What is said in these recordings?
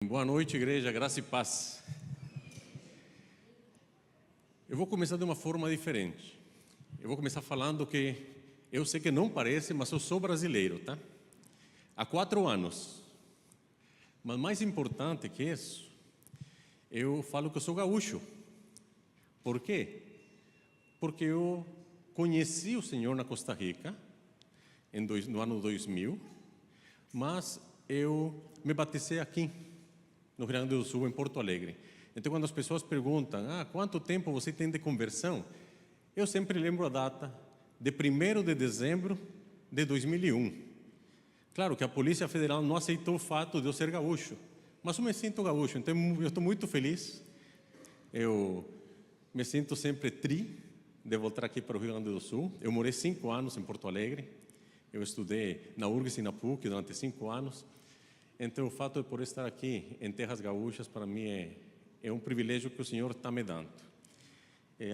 Boa noite, igreja, graça e paz. Eu vou começar de uma forma diferente. Eu vou começar falando que eu sei que não parece, mas eu sou brasileiro, tá? Há 4 anos. Mas mais importante que isso, eu falo que eu sou gaúcho. Por quê? Porque eu conheci o Senhor na Costa Rica, no ano 2000, mas eu me batizei aqui, no Rio Grande do Sul, em Porto Alegre. Então, quando as pessoas perguntam, quanto tempo você tem de conversão? Eu sempre lembro a data de 1º de dezembro de 2001. Claro que a Polícia Federal não aceitou o fato de eu ser gaúcho, mas eu me sinto gaúcho, então eu estou muito feliz. Eu me sinto sempre de voltar aqui para o Rio Grande do Sul. Eu morei 5 anos em Porto Alegre. Eu estudei na URGS e na PUC durante 5 anos. Então, o fato de poder estar aqui em terras gaúchas, para mim, é um privilégio que o Senhor está me dando.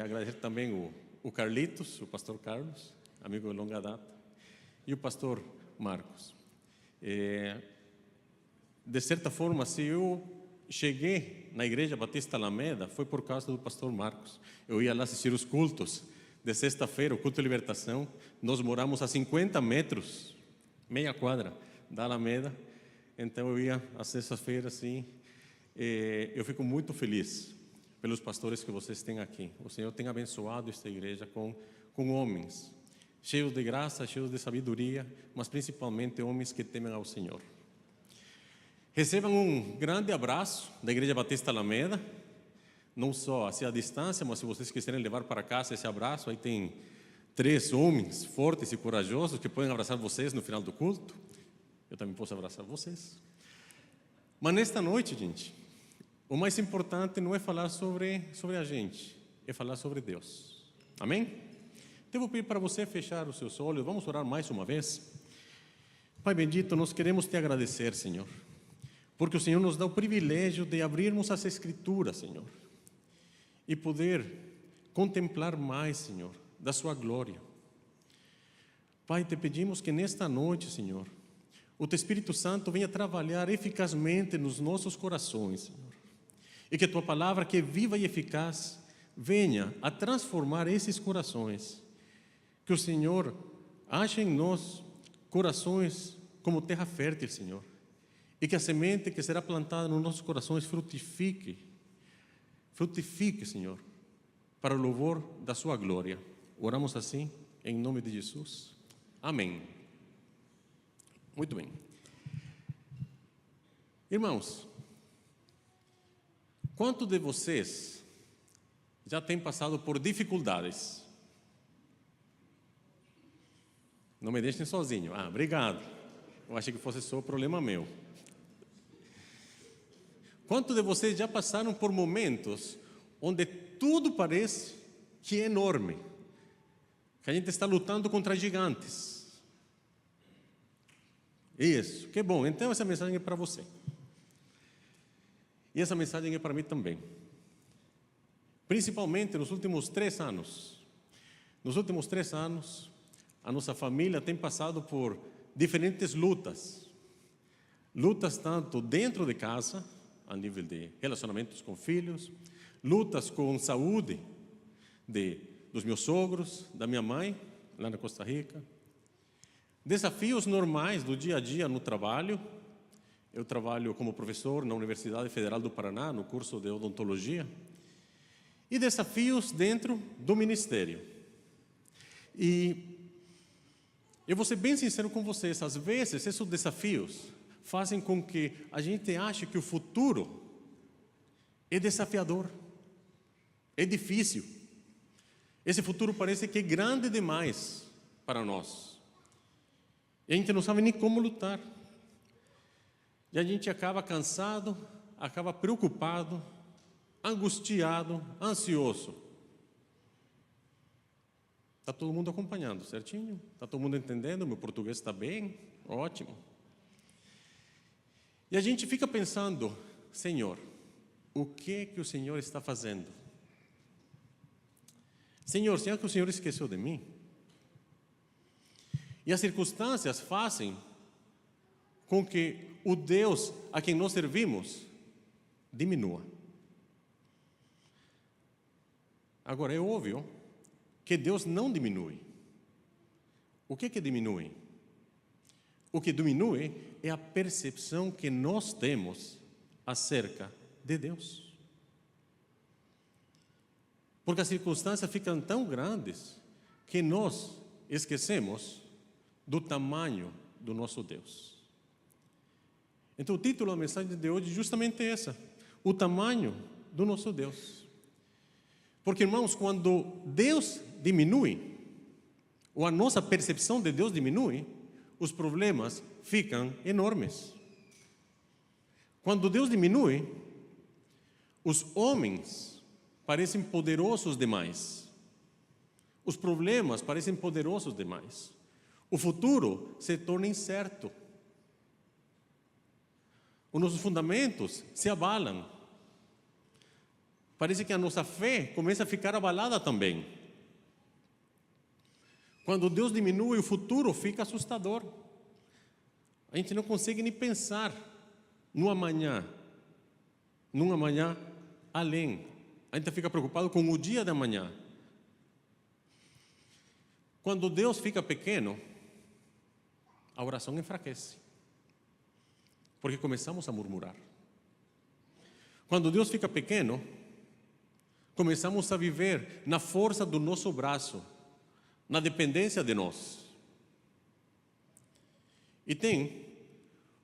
Agradecer também o Carlitos, o pastor Carlos, amigo de longa data, e o pastor Marcos. De certa forma, se eu cheguei na Igreja Batista Alameda, foi por causa do pastor Marcos. Eu ia lá assistir os cultos de sexta-feira, o culto de libertação. Nós moramos a 50 metros, meia quadra da Alameda. Então eu ia às sextas-feiras, assim. Eu fico muito feliz pelos pastores que vocês têm aqui. O Senhor tem abençoado esta igreja com homens cheios de graça, cheios de sabedoria, mas principalmente homens que temem ao Senhor. Recebam um grande abraço da Igreja Batista Alameda, não só assim à distância, mas se vocês quiserem levar para casa esse abraço, aí tem 3 homens fortes e corajosos que podem abraçar vocês no final do culto. Eu também posso abraçar vocês. Mas nesta noite, gente, o mais importante não é falar sobre a gente, é falar sobre Deus. Amém? Então eu vou pedir para você fechar os seus olhos. Vamos orar mais uma vez. Pai bendito, nós queremos te agradecer, Senhor, porque o Senhor nos dá o privilégio de abrirmos as Escrituras, Senhor, e poder contemplar mais, Senhor, da sua glória. Pai, te pedimos que nesta noite, Senhor, o Teu Espírito Santo venha trabalhar eficazmente nos nossos corações, Senhor. E que a Tua palavra, que é viva e eficaz, venha a transformar esses corações. Que o Senhor ache em nós corações como terra fértil, Senhor. E que a semente que será plantada nos nossos corações frutifique, Senhor, para o louvor da Sua glória. Oramos assim, em nome de Jesus. Amém. Muito bem. Irmãos, quantos de vocês já têm passado por dificuldades? Não me deixem sozinho. Obrigado. Eu achei que fosse só problema meu. Quantos de vocês já passaram por momentos onde tudo parece que é enorme, que a gente está lutando contra gigantes? Isso, que bom. Então essa mensagem é para você. E essa mensagem é para mim também. Principalmente nos últimos 3 anos. Nos últimos 3 anos, a nossa família tem passado por diferentes lutas. Lutas tanto dentro de casa, a nível de relacionamentos com filhos, lutas com saúde dos meus sogros, da minha mãe, lá na Costa Rica. Desafios normais do dia a dia no trabalho. Eu trabalho como professor na Universidade Federal do Paraná, no curso de odontologia. E desafios dentro do ministério. E eu vou ser bem sincero com vocês, às vezes esses desafios fazem com que a gente ache que o futuro é desafiador, é difícil. Esse futuro parece que é grande demais para nós. E a gente não sabe nem como lutar. E a gente acaba cansado, acaba preocupado, angustiado, ansioso. Está todo mundo acompanhando, certinho? Está todo mundo entendendo? Meu português está bem? Ótimo. E a gente fica pensando, Senhor, o que o Senhor está fazendo? Senhor, será que o Senhor esqueceu de mim? E as circunstâncias fazem com que o Deus a quem nós servimos diminua. Agora, é óbvio que Deus não diminui. O que diminui? O que diminui é a percepção que nós temos acerca de Deus. Porque as circunstâncias ficam tão grandes que nós esquecemos do tamanho do nosso Deus. Então, o título da mensagem de hoje é justamente essa: o tamanho do nosso Deus. Porque, irmãos, quando Deus diminui, ou a nossa percepção de Deus diminui, os problemas ficam enormes. Quando Deus diminui, os homens parecem poderosos demais. Os problemas parecem poderosos demais. O futuro se torna incerto. Os nossos fundamentos se abalam. Parece que a nossa fé começa a ficar abalada também. Quando Deus diminui, o futuro fica assustador. A gente não consegue nem pensar num amanhã além. A gente fica preocupado com o dia de amanhã. Quando Deus fica pequeno, a oração enfraquece, porque começamos a murmurar. Quando Deus fica pequeno, começamos a viver na força do nosso braço, na dependência de nós. E tem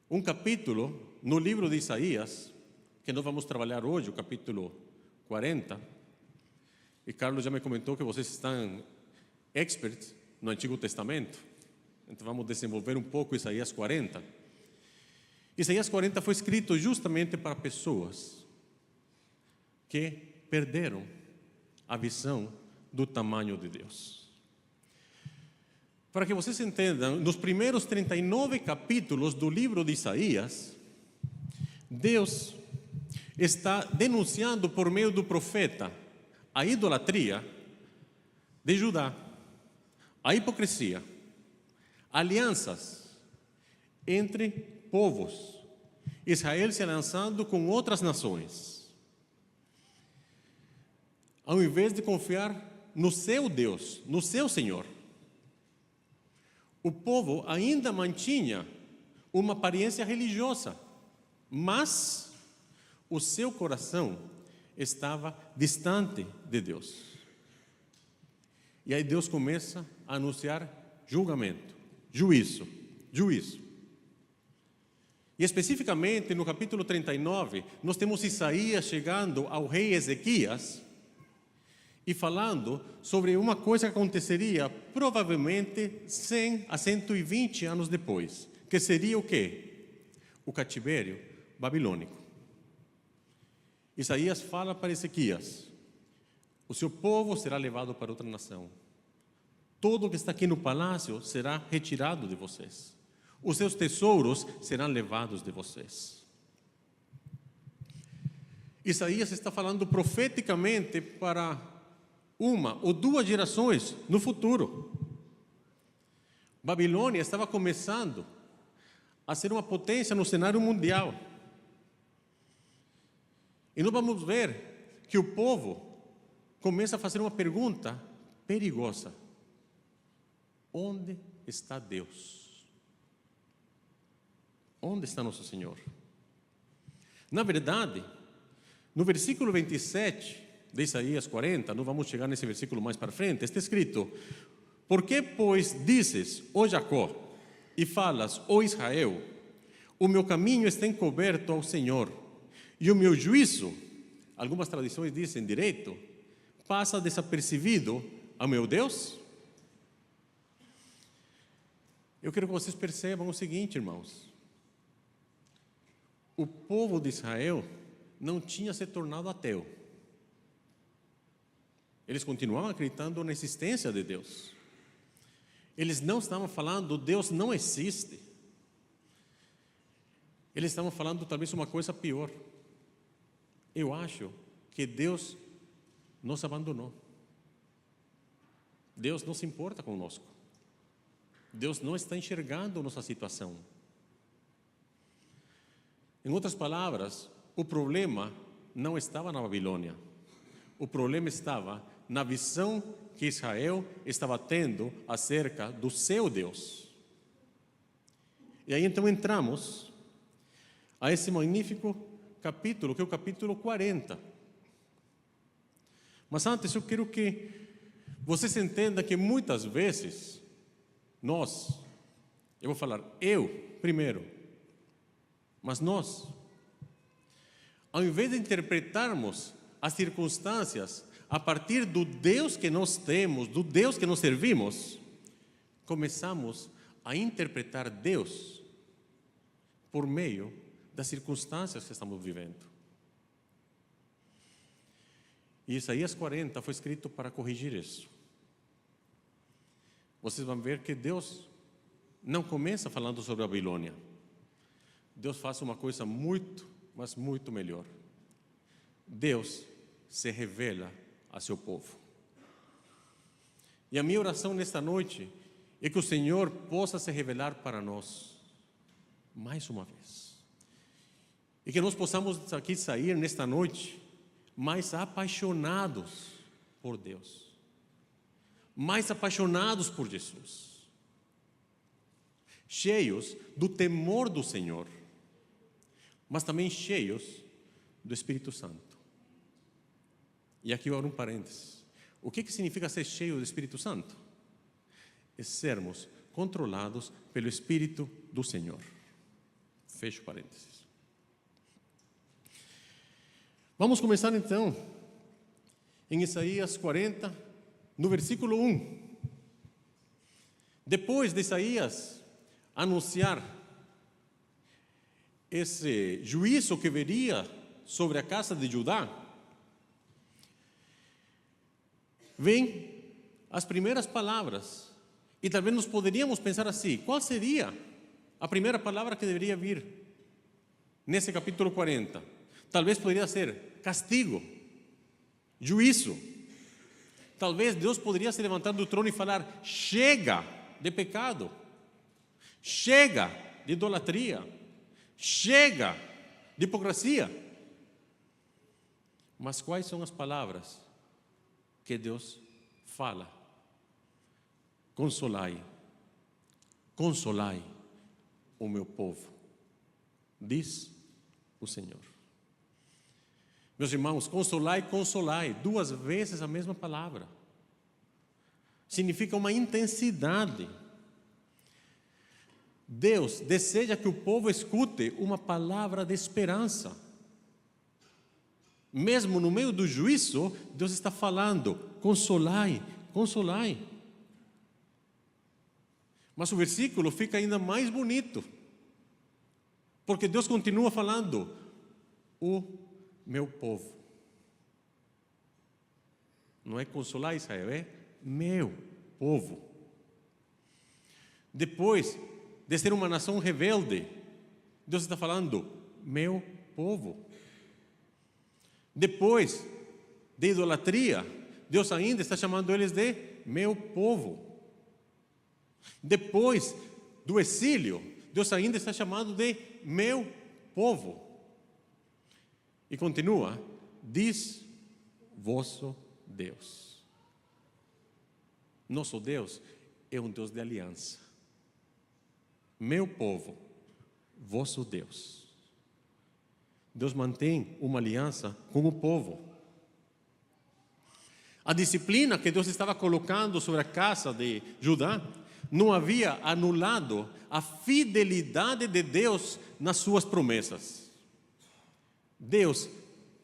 um capítulo no livro de Isaías, que nós vamos trabalhar hoje, o capítulo 40, e Carlos já me comentou que vocês estão experts no Antigo Testamento, então vamos desenvolver um pouco Isaías 40. Isaías 40 foi escrito justamente para pessoas que perderam a visão do tamanho de Deus. Para que vocês entendam, nos primeiros 39 capítulos do livro de Isaías, Deus está denunciando por meio do profeta a idolatria de Judá, a hipocrisia, alianças entre povos, Israel se lançando com outras nações. Ao invés de confiar no seu Deus, no seu Senhor, o povo ainda mantinha uma aparência religiosa, mas o seu coração estava distante de Deus. E aí Deus começa a anunciar julgamento, juízo. E especificamente no capítulo 39, nós temos Isaías chegando ao rei Ezequias e falando sobre uma coisa que aconteceria provavelmente 100 a 120 anos depois, que seria o quê? O cativeiro babilônico. Isaías fala para Ezequias: o seu povo será levado para outra nação. Tudo que está aqui no palácio será retirado de vocês. Os seus tesouros serão levados de vocês. Isaías está falando profeticamente para uma ou duas gerações no futuro. Babilônia estava começando a ser uma potência no cenário mundial. E nós vamos ver que o povo começa a fazer uma pergunta perigosa: onde está Deus? Onde está nosso Senhor? Na verdade, no versículo 27 de Isaías 40, nós vamos chegar nesse versículo mais para frente, está escrito: por que, pois, dizes, ó Jacó, e falas, ó Israel, o meu caminho está encoberto ao Senhor, e o meu juízo, algumas traduções dizem direito, passa desapercebido ao meu Deus? Eu quero que vocês percebam o seguinte, irmãos: o povo de Israel não tinha se tornado ateu. Eles continuavam acreditando na existência de Deus. Eles não estavam falando Deus não existe. Eles estavam falando talvez uma coisa pior: eu acho que Deus nos abandonou. Deus não se importa conosco. Deus não está enxergando nossa situação. Em outras palavras, o problema não estava na Babilônia. O problema estava na visão que Israel estava tendo acerca do seu Deus. E aí então entramos a esse magnífico capítulo, que é o capítulo 40. Mas antes eu quero que vocês entendam que muitas vezes eu vou falar eu primeiro, mas nós, ao invés de interpretarmos as circunstâncias a partir do Deus que nós temos, do Deus que nós servimos, começamos a interpretar Deus por meio das circunstâncias que estamos vivendo. E Isaías 40 foi escrito para corrigir isso. Vocês vão ver que Deus não começa falando sobre a Babilônia. Deus faz uma coisa muito, mas muito melhor. Deus se revela a seu povo. E a minha oração nesta noite é que o Senhor possa se revelar para nós mais uma vez. E que nós possamos aqui sair nesta noite mais apaixonados por Deus, mais apaixonados por Jesus, cheios do temor do Senhor, mas também cheios do Espírito Santo. E aqui eu abro um parênteses. O que significa ser cheio do Espírito Santo? É sermos controlados pelo Espírito do Senhor. Fecho parênteses. Vamos começar então em Isaías 40, no versículo 1. Depois de Isaías anunciar esse juízo que viria sobre a casa de Judá, vem as primeiras palavras. E talvez nós poderíamos pensar assim: qual seria a primeira palavra que deveria vir nesse capítulo 40? Talvez poderia ser castigo, juízo. Talvez Deus poderia se levantar do trono e falar: chega de pecado, chega de idolatria, chega de hipocrisia. Mas quais são as palavras que Deus fala? Consolai, consolai o meu povo, diz o Senhor. Meus irmãos, consolai, consolai, 2 vezes a mesma palavra. Significa uma intensidade. Deus deseja que o povo escute uma palavra de esperança. Mesmo no meio do juízo, Deus está falando: consolai, consolai. Mas o versículo fica ainda mais bonito, porque Deus continua falando: o meu povo. Não é consolar Israel, é meu povo. Depois de ser uma nação rebelde, Deus está falando: meu povo. Depois de idolatria, Deus ainda está chamando eles de meu povo. Depois do exílio, Deus ainda está chamando de meu povo. E continua: diz vosso Deus. Nosso Deus é um Deus de aliança. Meu povo, vosso Deus. Deus mantém uma aliança com o povo. A disciplina que Deus estava colocando sobre a casa de Judá não havia anulado a fidelidade de Deus nas suas promessas. Deus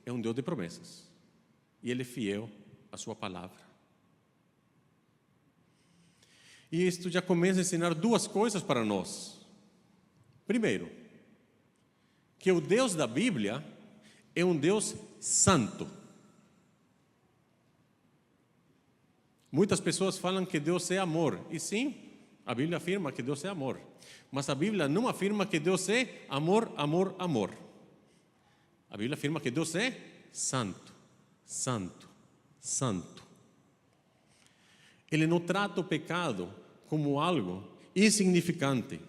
é um Deus de promessas e Ele é fiel à sua palavra. E isto já começa a ensinar 2 coisas para nós. Primeiro, que o Deus da Bíblia é um Deus santo. Muitas pessoas falam que Deus é amor, e sim, a Bíblia afirma que Deus é amor, mas a Bíblia não afirma que Deus é amor, amor, amor. A Bíblia afirma que Deus é santo, santo, santo. Ele não trata o pecado como algo insignificante.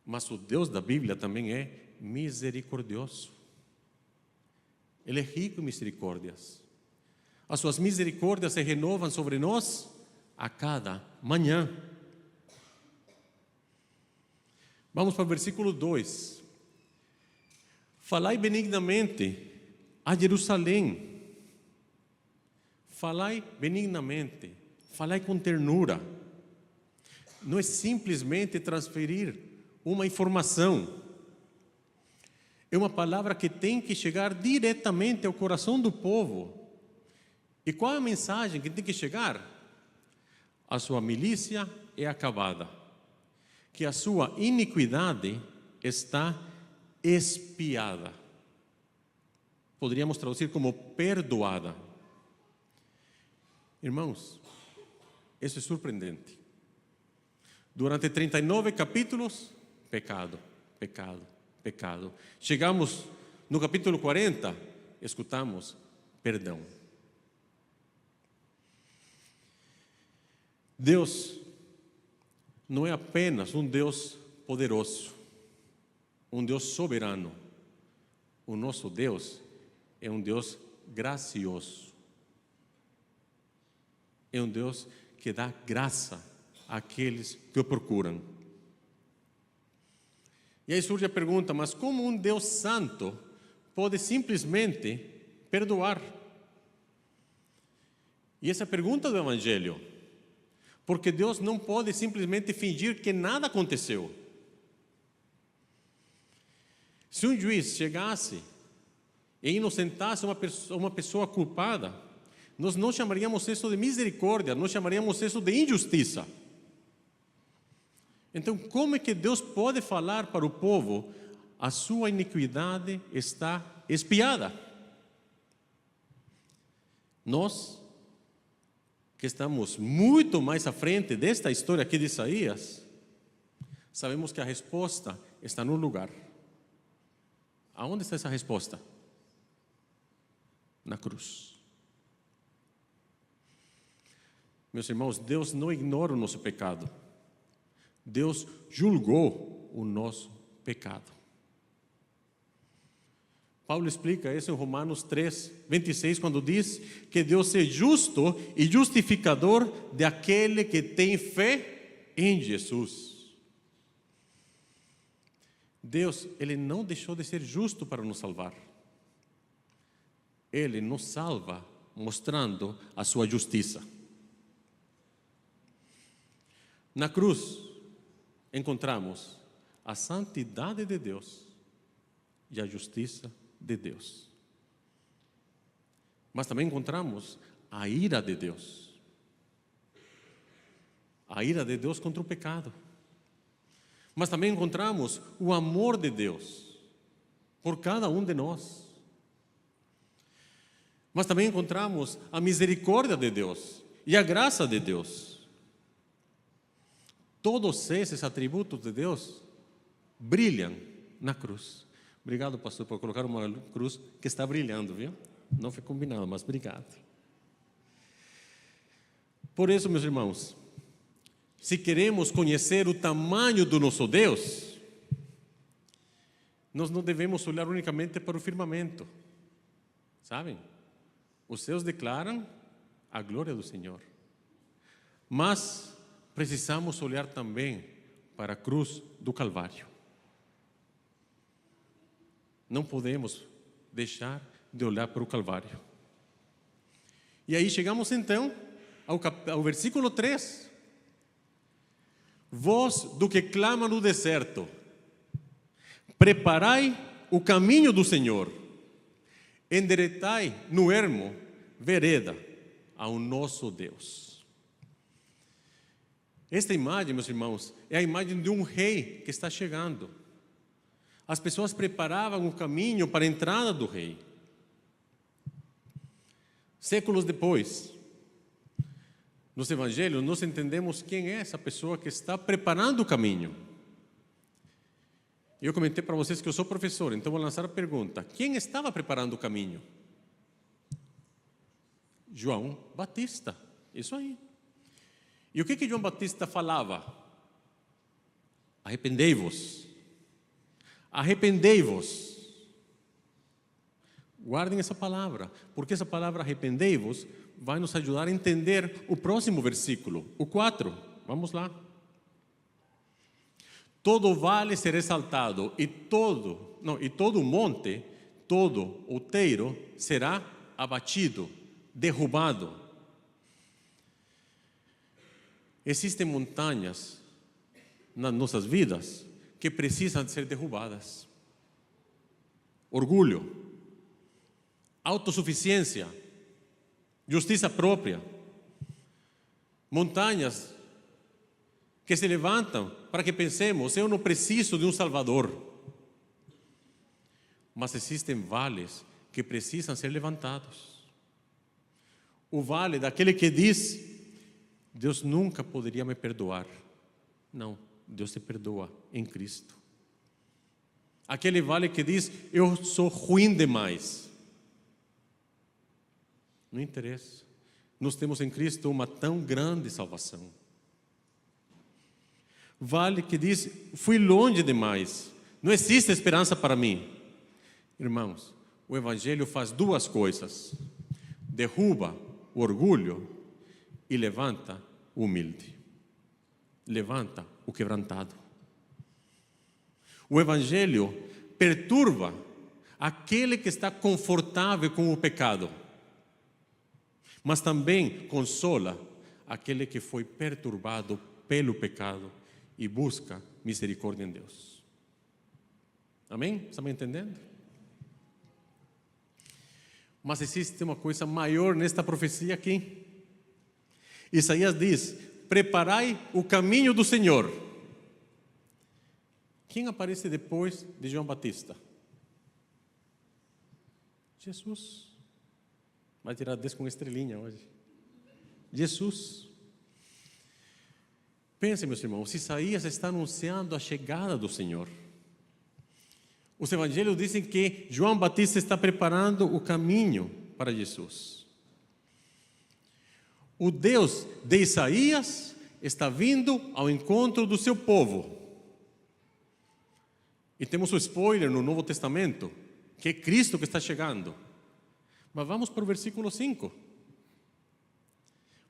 Mas o Deus da Bíblia também é misericordioso. Ele é rico em misericórdias. As suas misericórdias se renovam sobre nós a cada manhã. Vamos para o versículo 2. Falai benignamente a Jerusalém. Falai benignamente. Falai com ternura. Não é simplesmente transferir uma informação. É uma palavra que tem que chegar diretamente ao coração do povo. E qual é a mensagem que tem que chegar? A sua milícia é acabada, que a sua iniquidade está expiada. Poderíamos traduzir como perdoada. Irmãos, isso é surpreendente. Durante 39 capítulos, pecado, pecado, pecado. Chegamos no capítulo 40, escutamos perdão. Deus não é apenas um Deus poderoso, um Deus soberano. O nosso Deus é um Deus gracioso. É um Deus que dá graça àqueles que o procuram. E aí surge a pergunta, mas como um Deus santo pode simplesmente perdoar? E essa é a pergunta do Evangelho. Porque Deus não pode simplesmente fingir que nada aconteceu. Se um juiz chegasse e inocentasse uma pessoa culpada, nós não chamaríamos isso de misericórdia, nós chamaríamos isso de injustiça. Então, como é que Deus pode falar para o povo, a sua iniquidade está expiada? Nós, que estamos muito mais à frente desta história aqui de Isaías, sabemos que a resposta está no lugar. Aonde está essa resposta? Na cruz. Meus irmãos, Deus não ignora o nosso pecado. Deus julgou o nosso pecado. Paulo explica isso em Romanos 3, 26, quando diz que Deus é justo e justificador de aquele que tem fé em Jesus. Deus, Ele não deixou de ser justo para nos salvar. Ele nos salva mostrando a sua justiça. Na cruz, encontramos a santidade de Deus e a justiça de Deus. Mas também encontramos a ira de Deus. A ira de Deus contra o pecado. Mas também encontramos o amor de Deus por cada um de nós. Mas também encontramos a misericórdia de Deus e a graça de Deus. Todos esses atributos de Deus brilham na cruz. Obrigado, pastor, por colocar uma cruz que está brilhando, viu? Não foi combinado, mas obrigado. Por isso, meus irmãos, se queremos conhecer o tamanho do nosso Deus, nós não devemos olhar unicamente para o firmamento. Sabem? Os céus declaram a glória do Senhor. Mas precisamos olhar também para a cruz do Calvário. Não podemos deixar de olhar para o Calvário. E aí chegamos então ao versículo 3. Voz do que clama no deserto, preparai o caminho do Senhor, endireitai no ermo vereda ao nosso Deus. Esta imagem, meus irmãos, é a imagem de um rei que está chegando. As pessoas preparavam o caminho para a entrada do rei. Séculos depois, nos evangelhos, nós entendemos quem é essa pessoa que está preparando o caminho. Eu comentei para vocês que eu sou professor, então vou lançar a pergunta: quem estava preparando o caminho? João Batista, isso aí. E o que João Batista falava? Arrependei-vos. arrependei-vos. Guardem essa palavra, porque essa palavra arrependei-vos vai nos ajudar a entender o próximo versículo, o 4. Vamos lá. Todo vale será exaltado e todo monte, todo outeiro será abatido, derrubado. Existem montanhas nas nossas vidas que precisam ser derrubadas. Orgulho, autossuficiência, justiça própria. Montanhas que se levantam para que pensemos, eu não preciso de um Salvador. Mas existem vales que precisam ser levantados. O vale daquele que diz, Deus nunca poderia me perdoar. Não, Deus te perdoa em Cristo. Aquele vale que diz, eu sou ruim demais. Não interessa. Nós temos em Cristo uma tão grande salvação. Vale que diz, fui longe demais. Não existe esperança para mim. Irmãos, o Evangelho faz duas coisas. Derruba o orgulho e levanta o humilde. Levanta o quebrantado. O Evangelho perturba aquele que está confortável com o pecado, mas também consola aquele que foi perturbado pelo pecado e busca misericórdia em Deus. Amém? Estão me entendendo? Mas existe uma coisa maior nesta profecia aqui. Isaías diz, preparai o caminho do Senhor. Quem aparece depois de João Batista? Jesus. Vai tirar 10 com estrelinha hoje. Jesus. Pensem, meus irmãos, Isaías está anunciando a chegada do Senhor. Os evangelhos dizem que João Batista está preparando o caminho para Jesus. O Deus de Isaías está vindo ao encontro do seu povo. E temos o spoiler no Novo Testamento, que é Cristo que está chegando. Mas vamos para o versículo 5.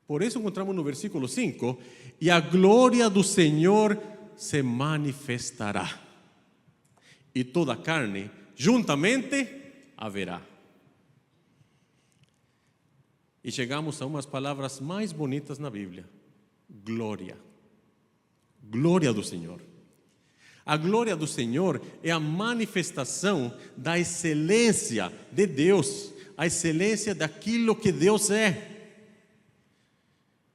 Por isso encontramos no versículo 5, e a glória do Senhor se manifestará, e toda carne juntamente a verá. E chegamos a umas palavras mais bonitas na Bíblia. Glória. Glória do Senhor. A glória do Senhor é a manifestação da excelência de Deus, a excelência daquilo que Deus é.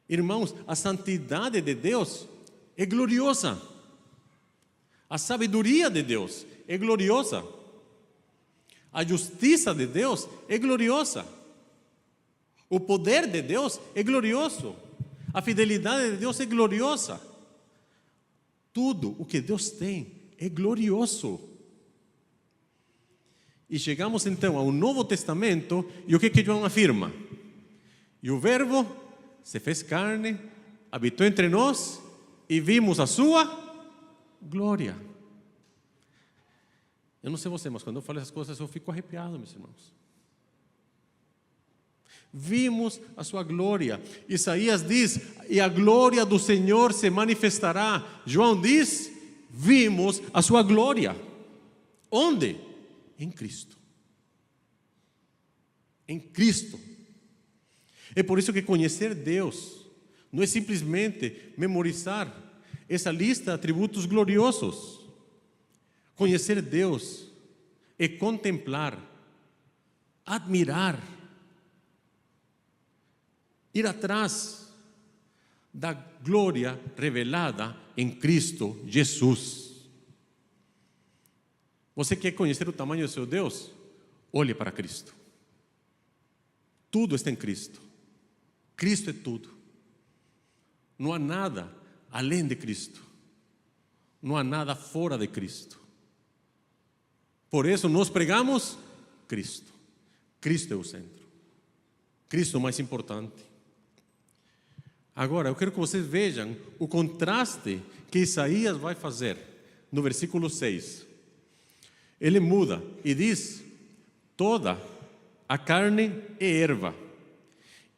Irmãos, a santidade de Deus é gloriosa. A sabedoria de Deus é gloriosa. A justiça de Deus é gloriosa. O poder de Deus é glorioso. A fidelidade de Deus é gloriosa. Tudo o que Deus tem é glorioso. E chegamos então ao Novo Testamento, e o que João afirma? E o Verbo se fez carne, habitou entre nós, e vimos a sua glória. Eu não sei você, mas quando eu falo essas coisas, eu fico arrepiado, meus irmãos. Vimos a sua glória. Isaías diz, e a glória do Senhor se manifestará. João diz, vimos a sua glória. Onde? Em Cristo. Em Cristo. É por isso que conhecer Deus não é simplesmente memorizar essa lista de atributos gloriosos. Conhecer Deus é contemplar, admirar, ir atrás da glória revelada em Cristo Jesus. Você quer conhecer o tamanho do seu Deus? Olhe para Cristo. Tudo está em Cristo. Cristo é tudo. Não há nada além de Cristo. Não há nada fora de Cristo. Por isso nós pregamos Cristo. Cristo é o centro. Cristo é o mais importante. Agora, eu quero que vocês vejam o contraste que Isaías vai fazer no versículo 6. ele muda e diz: toda a carne é erva,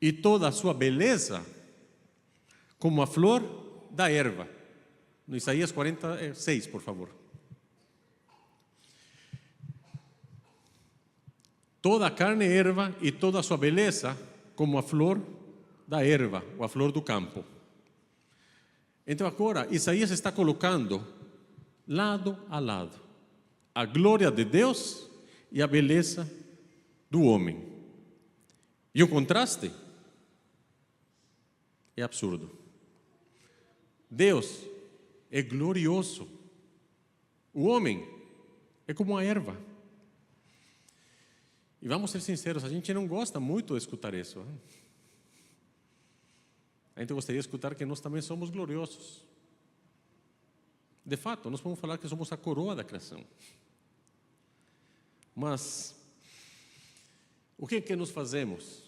e toda a sua beleza como a flor da erva. No Isaías 46, por favor. Toda a carne é erva e toda a sua beleza como a flor da erva, ou a flor do campo. Então agora, Isaías está colocando lado a lado a glória de Deus e a beleza do homem. E o contraste é absurdo. Deus é glorioso. O homem é como a erva. E vamos ser sinceros, a gente não gosta muito de escutar isso. A gente gostaria de escutar que nós também somos gloriosos. De fato, nós podemos falar que somos a coroa da criação. Mas, o que é que nós fazemos?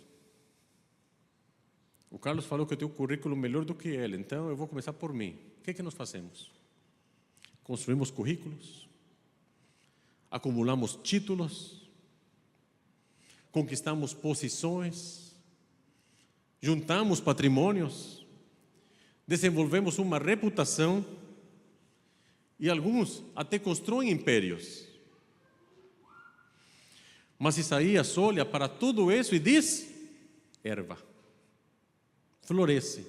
O Carlos falou que eu tenho um currículo melhor do que ele, então eu vou começar por mim. O que é que nós fazemos? Construímos currículos, acumulamos títulos, conquistamos posições, juntamos patrimônios, desenvolvemos uma reputação e alguns até constroem impérios. Mas Isaías olha para tudo isso e diz: erva, floresce,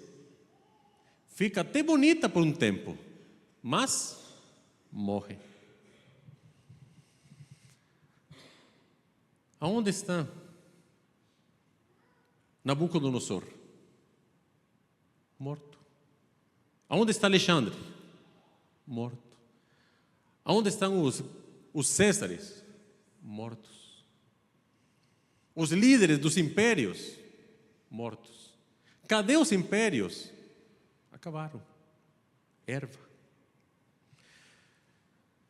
fica até bonita por um tempo, mas morre. Aonde está Nabucodonosor? Morto. Aonde está Alexandre? Morto. Aonde estão os Césares? Mortos. Os líderes dos impérios? Mortos. Cadê os impérios? Acabaram. Erva.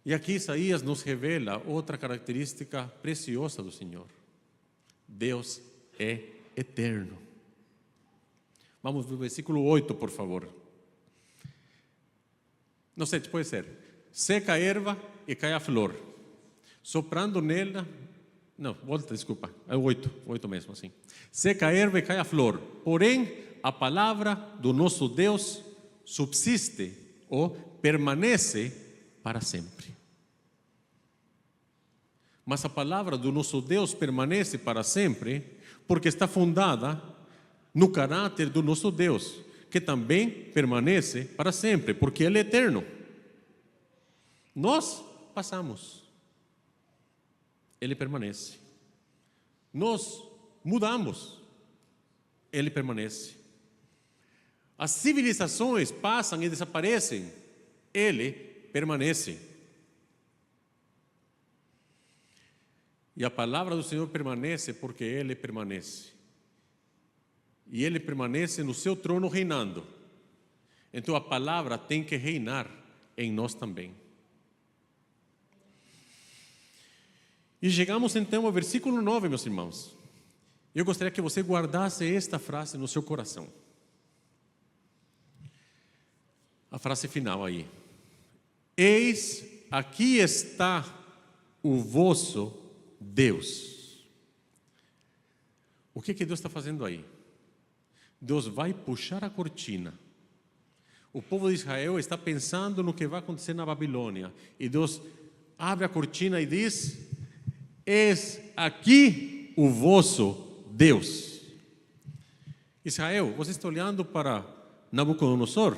E aqui Isaías nos revela outra característica preciosa do Senhor. Deus é eterno. Vamos para o versículo 8, por favor. Não sei, pode ser. Seca a erva e cai a flor. Soprando nela... Não, volta, desculpa. É o 8 mesmo assim. Seca a erva e cai a flor. Porém, a palavra do nosso Deus subsiste ou permanece para sempre. Mas a palavra do nosso Deus permanece para sempre porque está fundada no caráter do nosso Deus, que também permanece para sempre, porque Ele é eterno. Nós passamos, Ele permanece. Nós mudamos, Ele permanece. As civilizações passam e desaparecem, Ele permanece. E a palavra do Senhor permanece porque Ele permanece. E Ele permanece no seu trono reinando. Então a palavra tem que reinar em nós também. E chegamos então ao versículo 9, meus irmãos. Eu gostaria que você guardasse esta frase no seu coração. A frase final aí. Eis, aqui está o vosso Deus. O que Deus está fazendo aí? Deus vai puxar a cortina. O povo de Israel está pensando no que vai acontecer na Babilônia. E Deus abre a cortina e diz: eis aqui o vosso Deus. Israel, você está olhando para Nabucodonosor?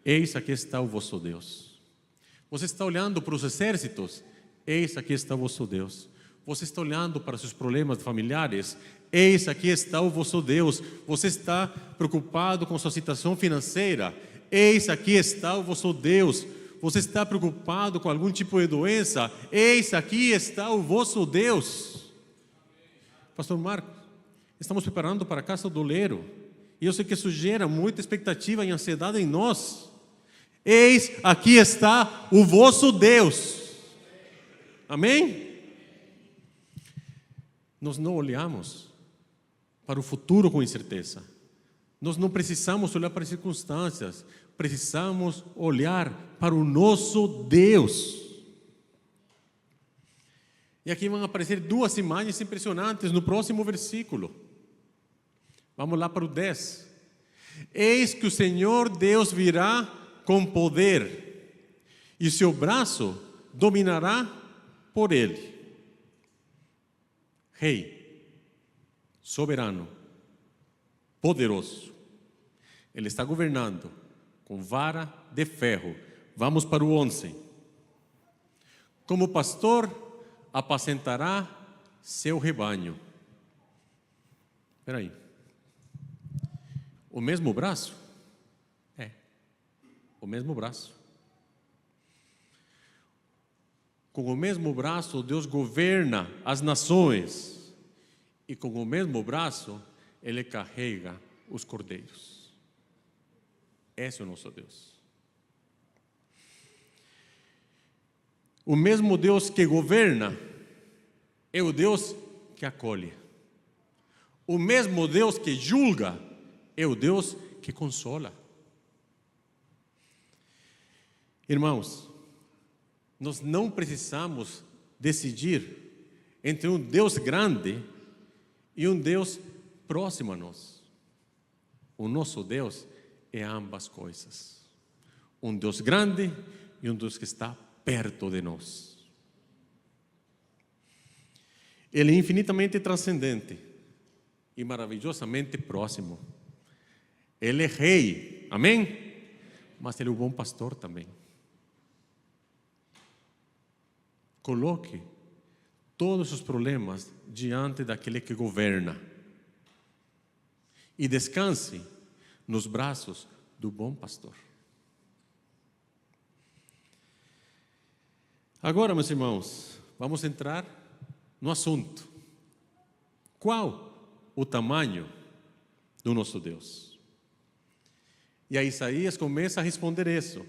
Eis aqui está o vosso Deus. Você está olhando para os exércitos? Eis aqui está o vosso Deus. Você está olhando para seus problemas familiares? Eis aqui está o vosso Deus. Você está preocupado com sua situação financeira? Eis aqui está o vosso Deus. Você está preocupado com algum tipo de doença? Eis aqui está o vosso Deus. Pastor Marcos, estamos preparando para a casa do oleiro. E eu sei que isso gera muita expectativa e ansiedade em nós. Eis aqui está o vosso Deus. Amém? Nós não olhamos para o futuro com incerteza. Nós não precisamos olhar para as circunstâncias. Precisamos olhar para o nosso Deus. E aqui vão aparecer duas imagens impressionantes no próximo versículo. Vamos lá para o 10. Eis que o Senhor Deus virá com poder, e seu braço dominará por ele. Rei, soberano, poderoso. Ele está governando com vara de ferro. Vamos para o 11. Como pastor, apacentará seu rebanho. Espera aí. O mesmo braço? É, o mesmo braço. Com o mesmo braço, Deus governa as nações. E com o mesmo braço, Ele carrega os cordeiros. Esse é o nosso Deus. O mesmo Deus que governa é o Deus que acolhe. O mesmo Deus que julga é o Deus que consola. Irmãos, nós não precisamos decidir entre um Deus grande e um Deus próximo a nós. O nosso Deus é ambas coisas. Um Deus grande e um Deus que está perto de nós. Ele é infinitamente transcendente e maravilhosamente próximo. Ele é rei, amém? Mas Ele é o bom pastor também. Coloque todos os problemas diante daquele que governa e descanse nos braços do bom pastor. Agora, meus irmãos, vamos entrar no assunto. Qual o tamanho do nosso Deus? E aí Isaías começa a responder isso.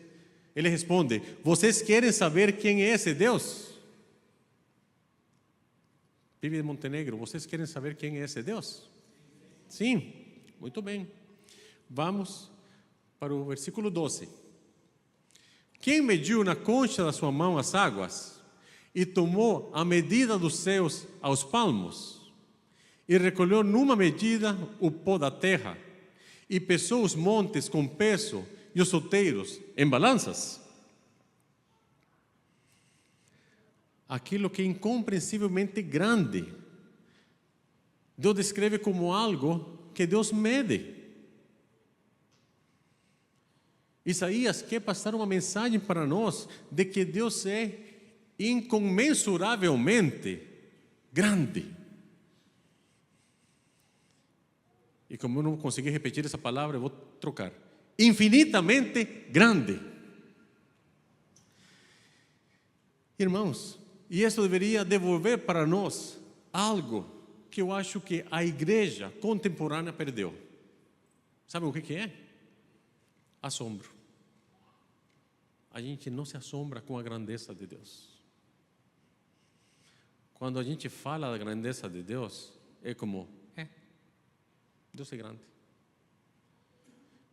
Ele responde: vocês querem saber quem é esse Deus? Pibe de Montenegro, vocês querem saber quem é esse Deus? Sim, muito bem. Vamos para o versículo 12. Quem mediu na concha da sua mão as águas e tomou a medida dos céus aos palmos e recolheu numa medida o pó da terra e pesou os montes com peso e os outeiros em balanças? Aquilo que é incompreensivelmente grande, Deus descreve como algo que Deus mede. Isaías quer passar uma mensagem para nós de que Deus é incomensuravelmente grande. E como eu não consegui repetir essa palavra, eu vou trocar. Infinitamente grande. Irmãos, e isso deveria devolver para nós algo que eu acho que a igreja contemporânea perdeu. Sabe o que é? Assombro. A gente não se assombra com a grandeza de Deus. Quando a gente fala da grandeza de Deus, é como, Deus é grande.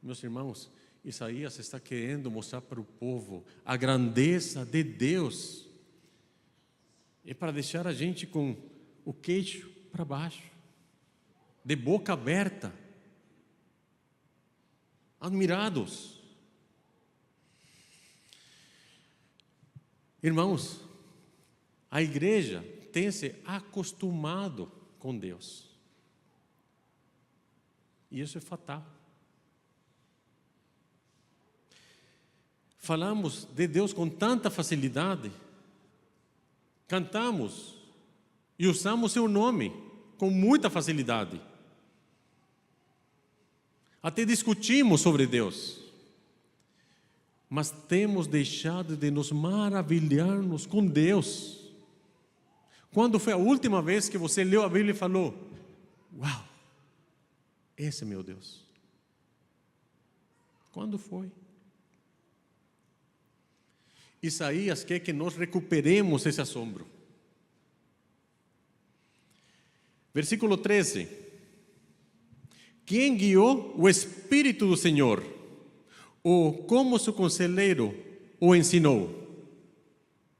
Meus irmãos, Isaías está querendo mostrar para o povo a grandeza de Deus. É para deixar a gente com o queixo para baixo, de boca aberta, admirados. Irmãos, a igreja tem se acostumado com Deus. E isso é fatal. Falamos de Deus com tanta facilidade, cantamos e usamos seu nome com muita facilidade. Até discutimos sobre Deus. Mas temos deixado de nos maravilharmos com Deus. Quando foi a última vez que você leu a Bíblia e falou: uau, esse é meu Deus? Quando foi? Isaías quer que nós recuperemos esse assombro. Versículo 13. Quem guiou o Espírito do Senhor? Ou como seu conselheiro o ensinou?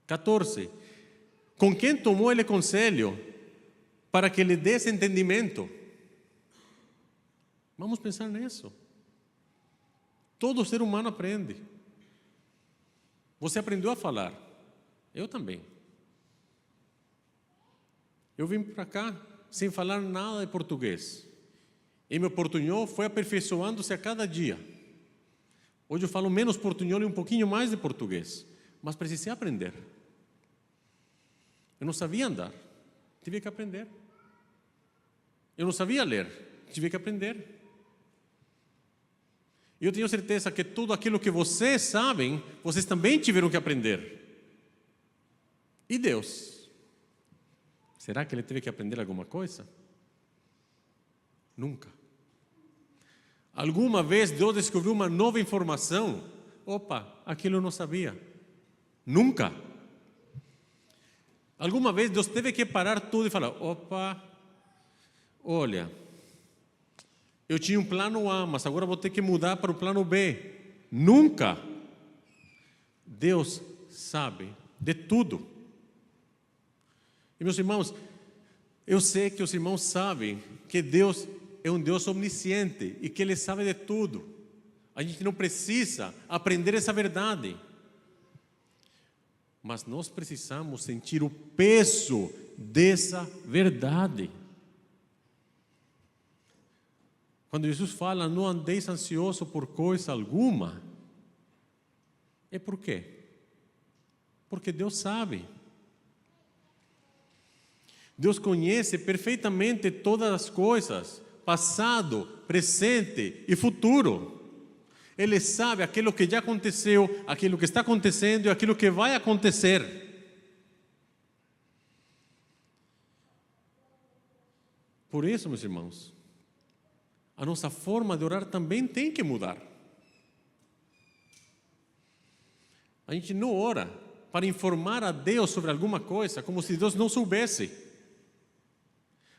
14. Com quem tomou ele conselho para que lhe desse entendimento? Vamos pensar nisso. Todo ser humano aprende. Você aprendeu a falar. Eu também. Eu vim para cá sem falar nada de português. E meu portunhol foi aperfeiçoando-se a cada dia. Hoje eu falo menos portunhol e um pouquinho mais de português. Mas precisei aprender. Eu não sabia andar. Tive que aprender. Eu não sabia ler. Tive que aprender. E eu tenho certeza que tudo aquilo que vocês sabem, vocês também tiveram que aprender. E Deus? Será que Ele teve que aprender alguma coisa? Nunca. Alguma vez Deus descobriu uma nova informação? Opa, aquilo eu não sabia. Nunca. Alguma vez Deus teve que parar tudo e falar: opa, olha, eu tinha um plano A, mas agora vou ter que mudar para o plano B. Nunca. Deus sabe de tudo. E meus irmãos, eu sei que os irmãos sabem que Deus é um Deus omnisciente e que Ele sabe de tudo. A gente não precisa aprender essa verdade. Mas nós precisamos sentir o peso dessa verdade. Quando Jesus fala, não andeis ansioso por coisa alguma, é por quê? Porque Deus sabe. Deus conhece perfeitamente todas as coisas, passado, presente e futuro. Ele sabe aquilo que já aconteceu, aquilo que está acontecendo e aquilo que vai acontecer. Por isso, meus irmãos, a nossa forma de orar também tem que mudar. A gente não ora para informar a Deus sobre alguma coisa, como se Deus não soubesse.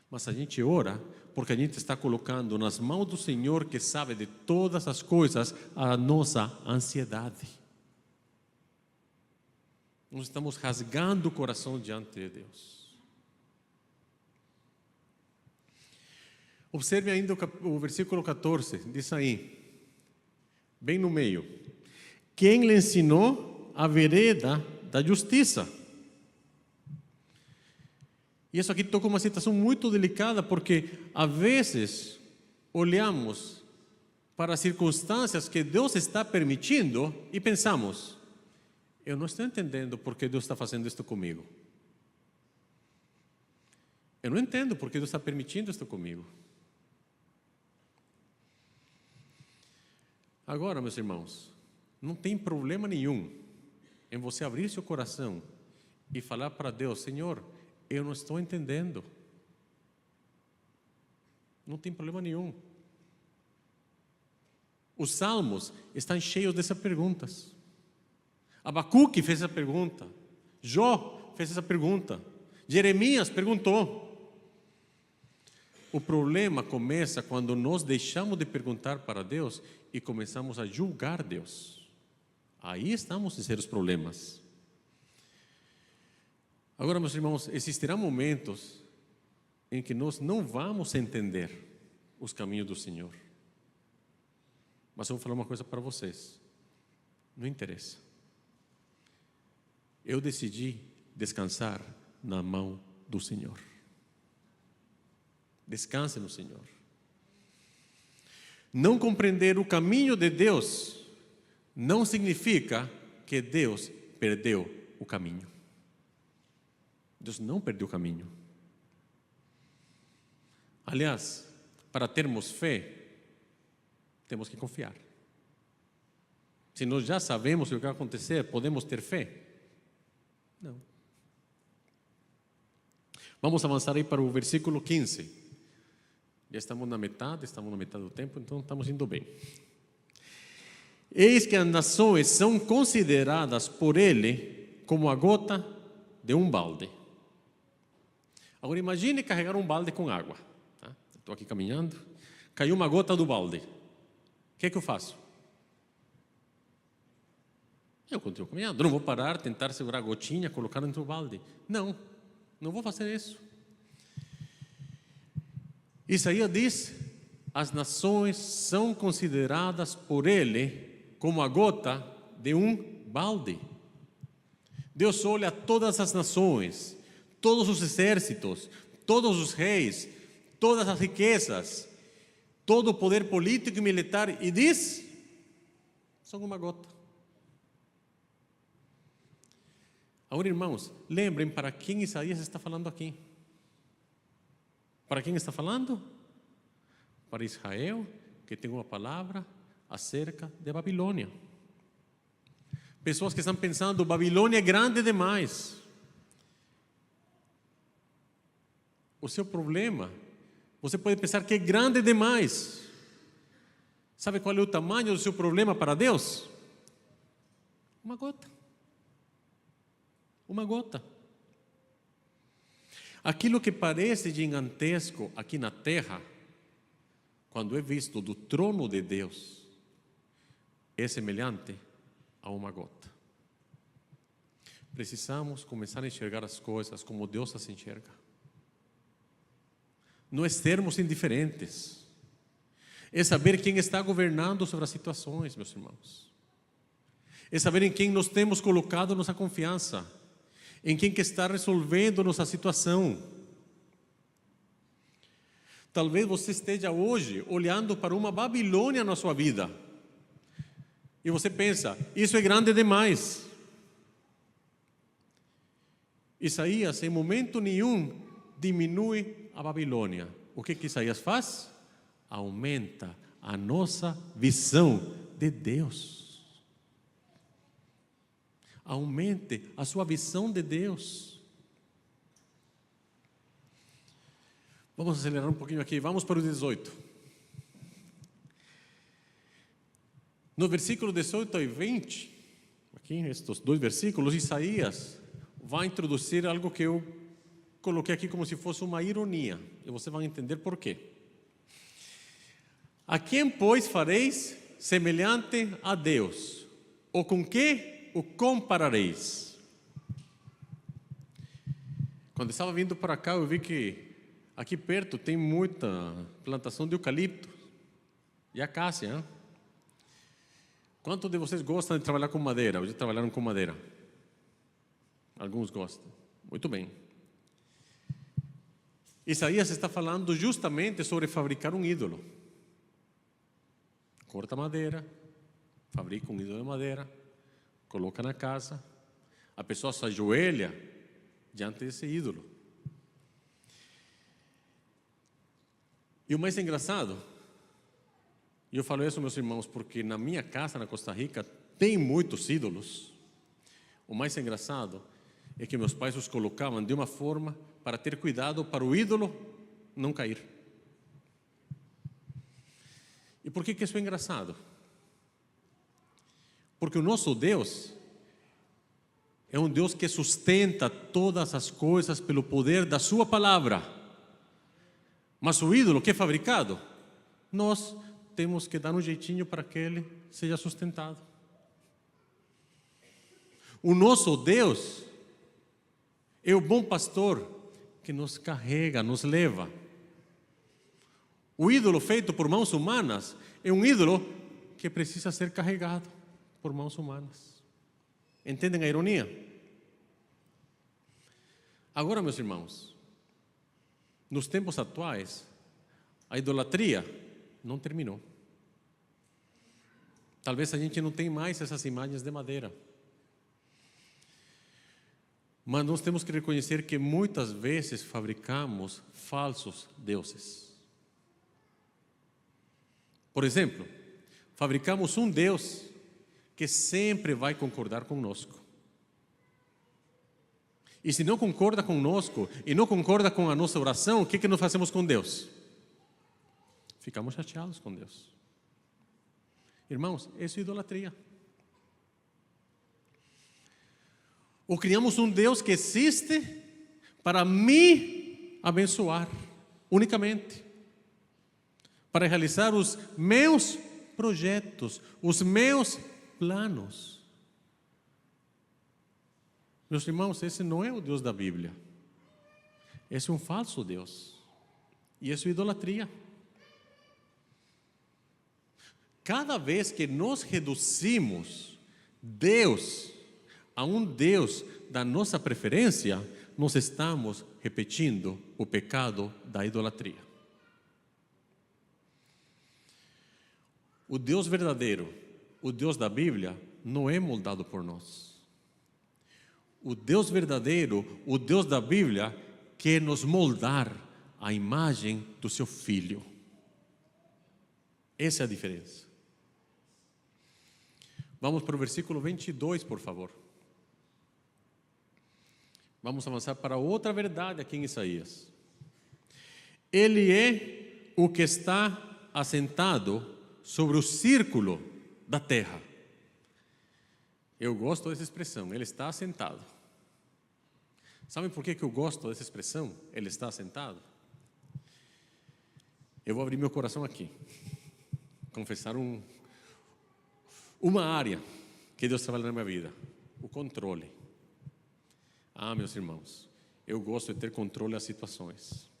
Mas a gente ora porque a gente está colocando nas mãos do Senhor, que sabe de todas as coisas, a nossa ansiedade. Nós estamos rasgando o coração diante de Deus. Observe ainda o versículo 14, diz aí, bem no meio: quem lhe ensinou a vereda da justiça? E isso aqui toca uma situação muito delicada, porque às vezes olhamos para as circunstâncias que Deus está permitindo e pensamos: eu não estou entendendo por que Deus está fazendo isto comigo. Eu não entendo por que Deus está permitindo isto comigo. Agora, meus irmãos, não tem problema nenhum em você abrir seu coração e falar para Deus: Senhor, eu não estou entendendo. Não tem problema nenhum. Os salmos estão cheios dessas perguntas. Abacuque fez essa pergunta. Jó fez essa pergunta. Jeremias perguntou. O problema começa quando nós deixamos de perguntar para Deus e começamos a julgar Deus. Aí estamos em sérios problemas. Agora, meus irmãos, existirão momentos em que nós não vamos entender os caminhos do Senhor. Mas eu vou falar uma coisa para vocês. Não interessa. Eu decidi descansar na mão do Senhor. Descanse no Senhor. Não compreender o caminho de Deus não significa que Deus perdeu o caminho. Deus não perdeu o caminho. Aliás, para termos fé, temos que confiar. Se nós já sabemos o que vai acontecer, podemos ter fé? Não. Vamos avançar aí para o versículo 15. Já estamos na metade do tempo, então estamos indo bem. Eis que as nações são consideradas por ele como a gota de um balde. Agora imagine carregar um balde com água. Tá? Estou aqui caminhando, caiu uma gota do balde. O que é que eu faço? Eu continuo caminhando. Não vou parar, tentar segurar a gotinha, colocar dentro do balde. Não, não vou fazer isso. Isaías diz: as nações são consideradas por ele como a gota de um balde. Deus olha todas as nações, todos os exércitos, todos os reis, todas as riquezas, todo o poder político e militar, e diz: são uma gota. Agora, irmãos, lembrem para quem Isaías está falando aqui. Para quem está falando? Para Israel, que tem uma palavra acerca de Babilônia. Pessoas que estão pensando: Babilônia é grande demais. O seu problema, você pode pensar que é grande demais. Sabe qual é o tamanho do seu problema para Deus? Uma gota. Uma gota. Aquilo que parece gigantesco aqui na terra, quando é visto do trono de Deus, é semelhante a uma gota. Precisamos começar a enxergar as coisas como Deus as enxerga. Não é sermos indiferentes, é saber quem está governando sobre as situações, meus irmãos. É saber em quem nós temos colocado nossa confiança, em quem que está resolvendo nossa situação. Talvez você esteja hoje olhando para uma Babilônia na sua vida, e você pensa: isso é grande demais. Isaías, em momento nenhum, diminui a Babilônia. O que Isaías faz? Aumenta a nossa visão de Deus. Aumente a sua visão de Deus. Vamos acelerar um pouquinho aqui, vamos para o 18. No versículo 18 e 20, aqui estes dois versículos, Isaías vai introduzir algo que eu coloquei aqui como se fosse uma ironia, e você vai entender por quê. A quem, pois, fareis semelhante a Deus? Ou com que o comparareis? Quando estava vindo para cá, eu vi que aqui perto tem muita plantação de eucalipto e acácia, hein? Quantos de vocês gostam de trabalhar com madeira? Ou já trabalharam com madeira? Alguns gostam. Muito bem. Isaías está falando justamente sobre fabricar um ídolo. Corta madeira, fabrica um ídolo de madeira, coloca na casa, a pessoa se ajoelha diante desse ídolo. E o mais engraçado, e eu falo isso, meus irmãos, porque na minha casa, na Costa Rica, tem muitos ídolos. O mais engraçado é que meus pais os colocavam de uma forma para ter cuidado para o ídolo não cair. E por que isso é engraçado? Porque o nosso Deus é um Deus que sustenta todas as coisas pelo poder da sua palavra. Mas o ídolo que é fabricado, nós temos que dar um jeitinho para que ele seja sustentado. O nosso Deus é o bom pastor que nos carrega, nos leva. O ídolo feito por mãos humanas é um ídolo que precisa ser carregado por mãos humanas. Entendem a ironia? Agora, meus irmãos, nos tempos atuais, a idolatria não terminou. Talvez a gente não tenha mais essas imagens de madeira. Mas nós temos que reconhecer que muitas vezes fabricamos falsos deuses. Por exemplo, fabricamos um Deus que sempre vai concordar conosco. E se não concorda conosco e não concorda com a nossa oração, o que nós fazemos com Deus? Ficamos chateados com Deus. Irmãos, isso é idolatria. Ou criamos um Deus que existe para me abençoar unicamente, para realizar os meus projetos, os meus planos. Meus irmãos, esse não é o Deus da Bíblia. Esse é um falso Deus. E isso é idolatria. Cada vez que nós reduzimos Deus a um Deus da nossa preferência, nós estamos repetindo o pecado da idolatria. O Deus verdadeiro, o Deus da Bíblia, não é moldado por nós. O Deus verdadeiro, o Deus da Bíblia, quer nos moldar à imagem do seu Filho. Essa é a diferença. Vamos para o versículo 22, por favor. Vamos avançar para outra verdade aqui em Isaías. Ele é o que está assentado sobre o círculo da terra. Eu gosto dessa expressão, ele está assentado. Sabe por que eu gosto dessa expressão, ele está assentado? Eu vou abrir meu coração aqui, confessar uma área que Deus trabalha na minha vida, o controle. Meus irmãos, eu gosto de ter controle das situações.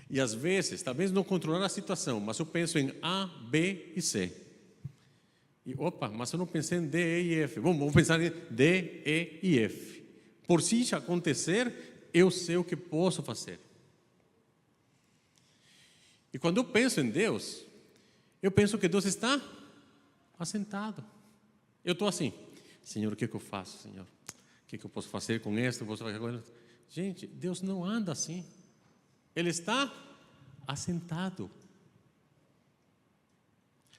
E às vezes, talvez não controlar a situação, mas eu penso em A, B e C. E mas eu não pensei em D, E e F. Vamos pensar em D, E e F. Por se isso acontecer, eu sei o que posso fazer. E quando eu penso em Deus, eu penso que Deus está assentado. Eu estou assim, Senhor, o que eu faço, Senhor? O que eu posso fazer com isso? Posso fazer com isso? Gente, Deus não anda assim. Ele está assentado.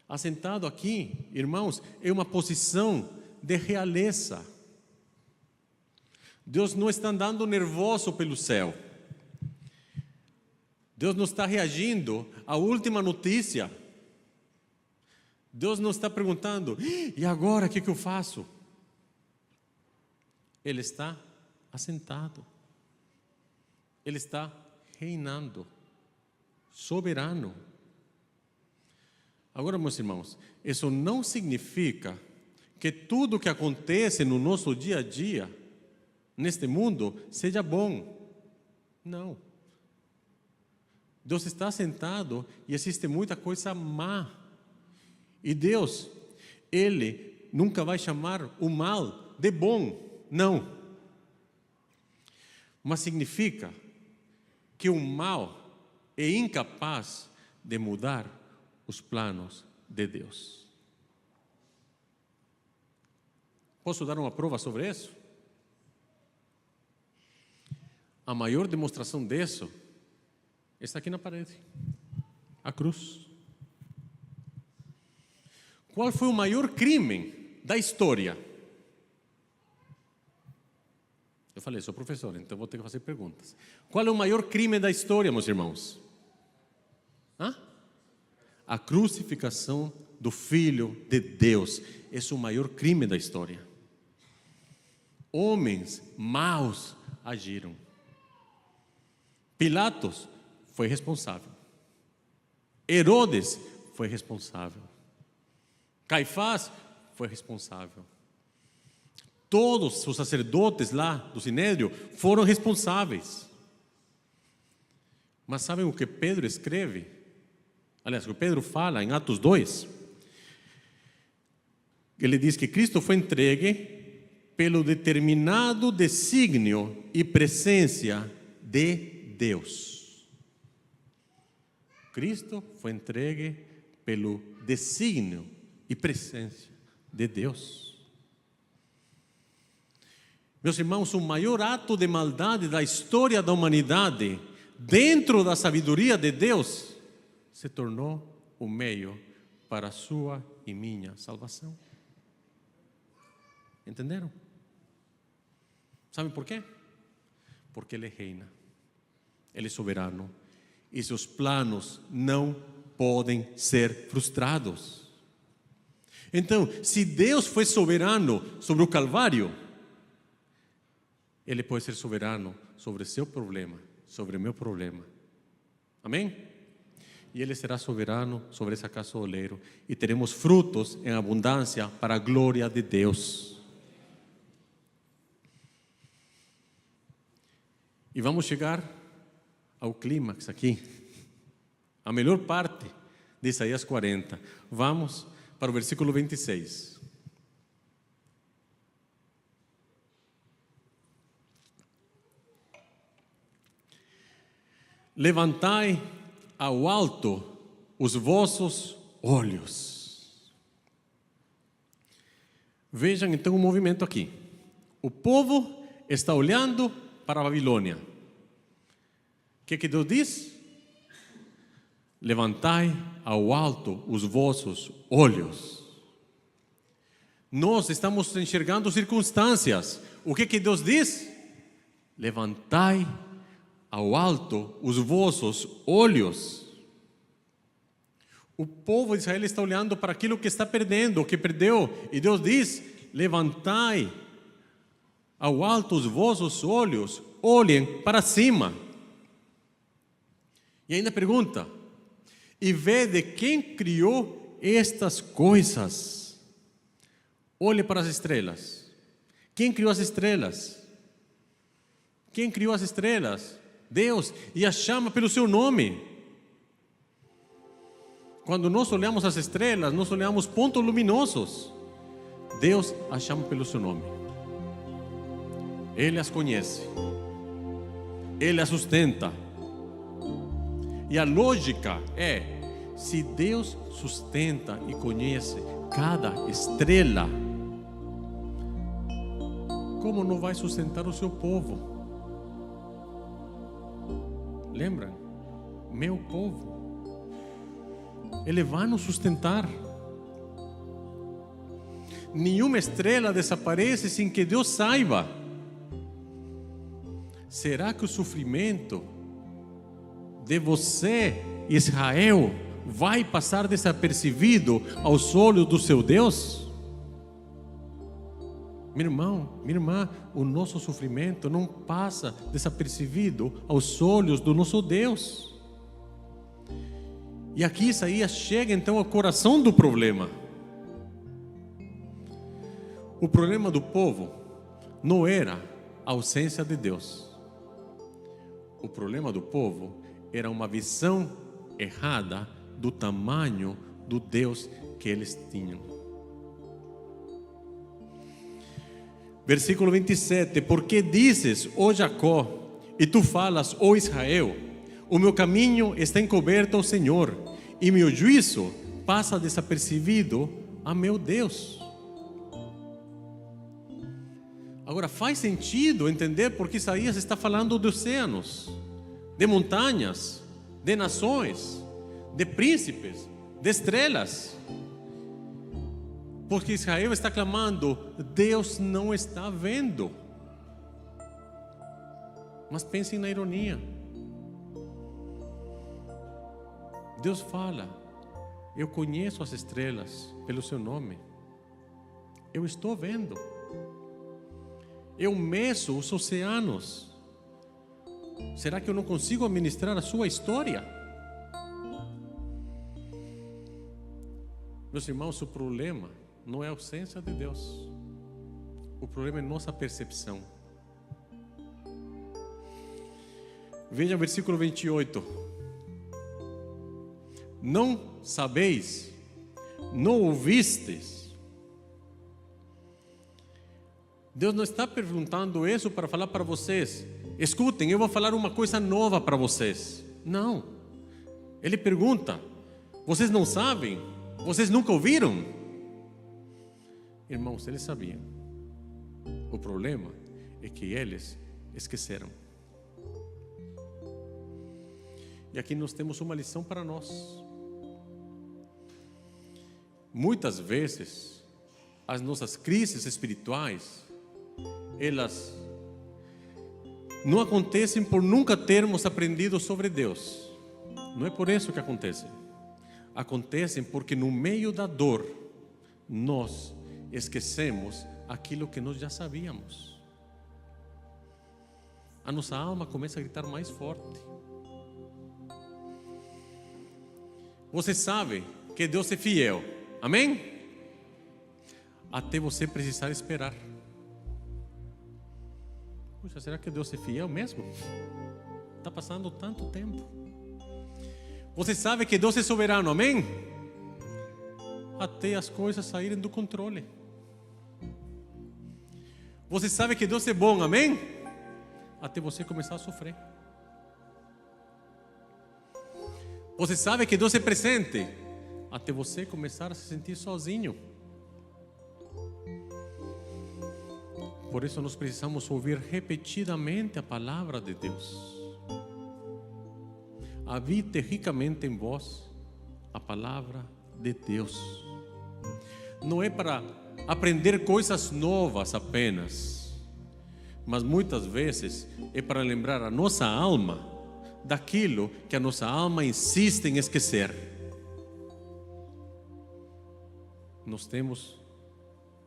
Assentado aqui, irmãos, é uma posição de realeza. Deus não está andando nervoso pelo céu. Deus não está reagindo à última notícia. Deus não está perguntando, e agora o que eu faço? Ele está assentado. Ele está reinando, soberano. Agora, meus irmãos, isso não significa que tudo que acontece no nosso dia a dia, neste mundo, seja bom. Não. Deus está sentado e existe muita coisa má. E Deus, Ele nunca vai chamar o mal de bom. Não. Mas significa que o mal é incapaz de mudar os planos de Deus. Posso dar uma prova sobre isso? A maior demonstração disso está aqui na parede. A cruz. Qual foi o maior crime da história? Eu falei, sou professor, então vou ter que fazer perguntas. Qual é o maior crime da história, meus irmãos? A crucificação do Filho de Deus. Esse é o maior crime da história. Homens maus agiram. Pilatos foi responsável. Herodes foi responsável. Caifás foi responsável. Todos os sacerdotes lá do Sinédrio foram responsáveis. Mas sabem o que Pedro escreve? Aliás, o que Pedro fala em Atos 2? Ele diz que Cristo foi entregue pelo determinado desígnio e presença de Deus. Cristo foi entregue pelo desígnio e presença de Deus. Meus irmãos, o maior ato de maldade da história da humanidade, dentro da sabedoria de Deus, se tornou o meio para a sua e minha salvação. Entenderam? Sabe por quê? Porque Ele reina, Ele é soberano, e seus planos não podem ser frustrados. Então, se Deus foi soberano sobre o Calvário, Ele pode ser soberano sobre o seu problema, sobre o meu problema. Amém? E Ele será soberano sobre essa casa do oleiro, e teremos frutos em abundância para a glória de Deus. E vamos chegar ao clímax aqui, a melhor parte de Isaías 40. Vamos para o versículo 26. Levantai ao alto os vossos olhos. Vejam então o movimento aqui. O povo está olhando para a Babilônia. O que Deus diz? Levantai ao alto os vossos olhos. Nós estamos enxergando circunstâncias. O que Deus diz? Levantai ao alto os vossos olhos. O povo de Israel está olhando para aquilo que está perdendo, o que perdeu. E Deus diz: levantai ao alto os vossos olhos, olhem para cima. E ainda pergunta: e vede quem criou estas coisas. Olhe para as estrelas. Quem criou as estrelas? Quem criou as estrelas? Deus. E as chama pelo seu nome. Quando nós olhamos as estrelas, nós olhamos pontos luminosos. Deus as chama pelo seu nome. Ele as conhece. Ele as sustenta. E a lógica é: se Deus sustenta e conhece cada estrela, como não vai sustentar o seu povo? Lembram? Meu povo. Ele vai nos sustentar. Nenhuma estrela desaparece sem que Deus saiba. Será que o sofrimento de você, Israel, vai passar desapercebido aos olhos do seu Deus? Meu irmão, minha irmã, o nosso sofrimento não passa desapercebido aos olhos do nosso Deus. E aqui Isaías chega então ao coração do problema. O problema do povo não era a ausência de Deus. O problema do povo era uma visão errada do tamanho do Deus que eles tinham. Versículo 27. Porque dizes, ó Jacó, e tu falas, ó Israel, o meu caminho está encoberto ao Senhor, e meu juízo passa desapercebido a meu Deus. Agora faz sentido entender porque Isaías está falando de oceanos, de montanhas, de nações, de príncipes, de estrelas. Porque Israel está clamando: Deus não está vendo. Mas pensem na ironia. Deus fala: eu conheço as estrelas pelo seu nome. Eu estou vendo. Eu meço os oceanos. Será que eu não consigo administrar a sua história? Meus irmãos, o problema não é a ausência de Deus. O problema é nossa percepção. Veja o versículo 28. Não sabeis, não ouvistes. Deus não está perguntando isso para falar para vocês: escutem, eu vou falar uma coisa nova para vocês. Não. Ele pergunta: vocês não sabem? Vocês nunca ouviram? Irmãos, eles sabiam. O problema é que eles esqueceram. E aqui nós temos uma lição para nós. Muitas vezes as nossas crises espirituais, elas não acontecem por nunca termos aprendido sobre Deus. Não é por isso que acontecem. Acontecem porque no meio da dor nós esquecemos aquilo que nós já sabíamos. A nossa alma começa a gritar mais forte. Você sabe que Deus é fiel, amém? Até você precisar esperar. Puxa, será que Deus é fiel mesmo? Está passando tanto tempo. Você sabe que Deus é soberano, amém? Até as coisas saírem do controle. Você sabe que Deus é bom, amém? Até você começar a sofrer. Você sabe que Deus é presente, até você começar a se sentir sozinho. Por isso nós precisamos ouvir repetidamente a palavra de Deus. Habite ricamente em vós a palavra de Deus. Não é para aprender coisas novas apenas, mas muitas vezes é para lembrar a nossa alma daquilo que a nossa alma insiste em esquecer. Nós temos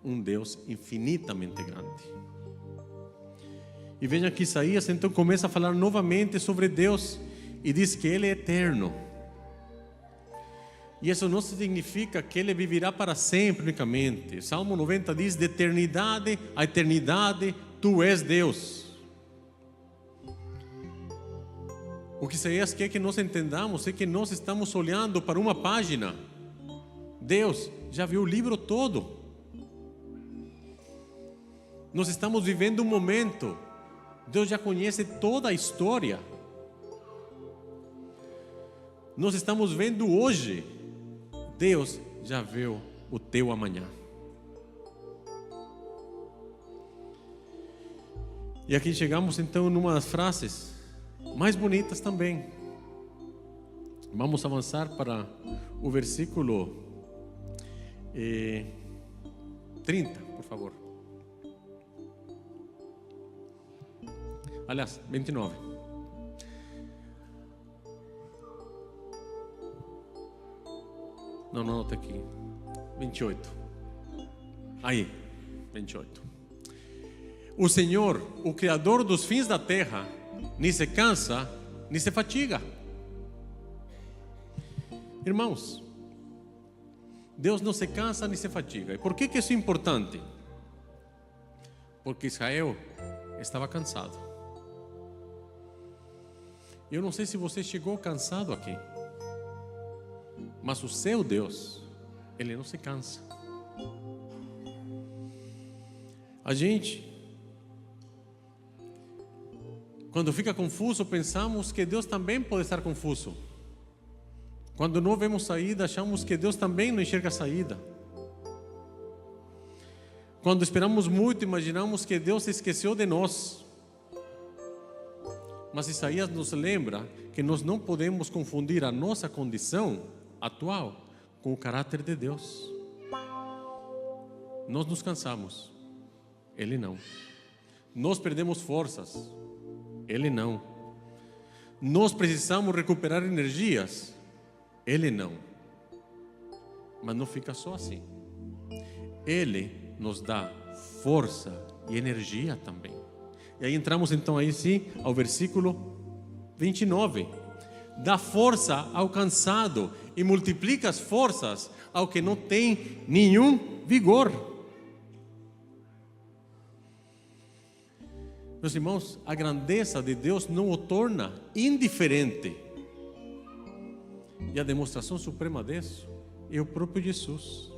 um Deus infinitamente grande. E veja que Isaías então começa a falar novamente sobre Deus e diz que Ele é eterno. E isso não significa que Ele viverá para sempre unicamente. Salmo 90 diz: de eternidade a eternidade Tu és Deus. O que Isaías quer que nós entendamos é que nós estamos olhando para uma página. Deus já viu o livro todo. Nós estamos vivendo um momento. Deus já conhece toda a história. Nós estamos vendo hoje. Deus já viu o teu amanhã. E aqui chegamos então numa das frases mais bonitas também. Vamos avançar para o versículo 30, por favor. Aliás, 29. Não, está aqui. 28. Aí, 28. O Senhor, o Criador dos fins da terra, nem se cansa, nem se fatiga. Irmãos, Deus não se cansa nem se fatiga. E por que isso é importante? Porque Israel estava cansado. Eu não sei se você chegou cansado aqui, mas o seu Deus, Ele não se cansa. A gente, quando fica confuso, pensamos que Deus também pode estar confuso. Quando não vemos saída, achamos que Deus também não enxerga a saída. Quando esperamos muito, imaginamos que Deus se esqueceu de nós. Mas Isaías nos lembra que nós não podemos confundir a nossa condição atual com o caráter de Deus. Nós nos cansamos, Ele não. Nós perdemos forças, Ele não. Nós precisamos recuperar energias, Ele não. Mas não fica só assim. Ele nos dá força e energia também. E aí entramos então aí sim ao versículo 29. Dá força ao cansado e multiplica as forças ao que não tem nenhum vigor. Meus irmãos, a grandeza de Deus não o torna indiferente. E a demonstração suprema disso é o próprio Jesus.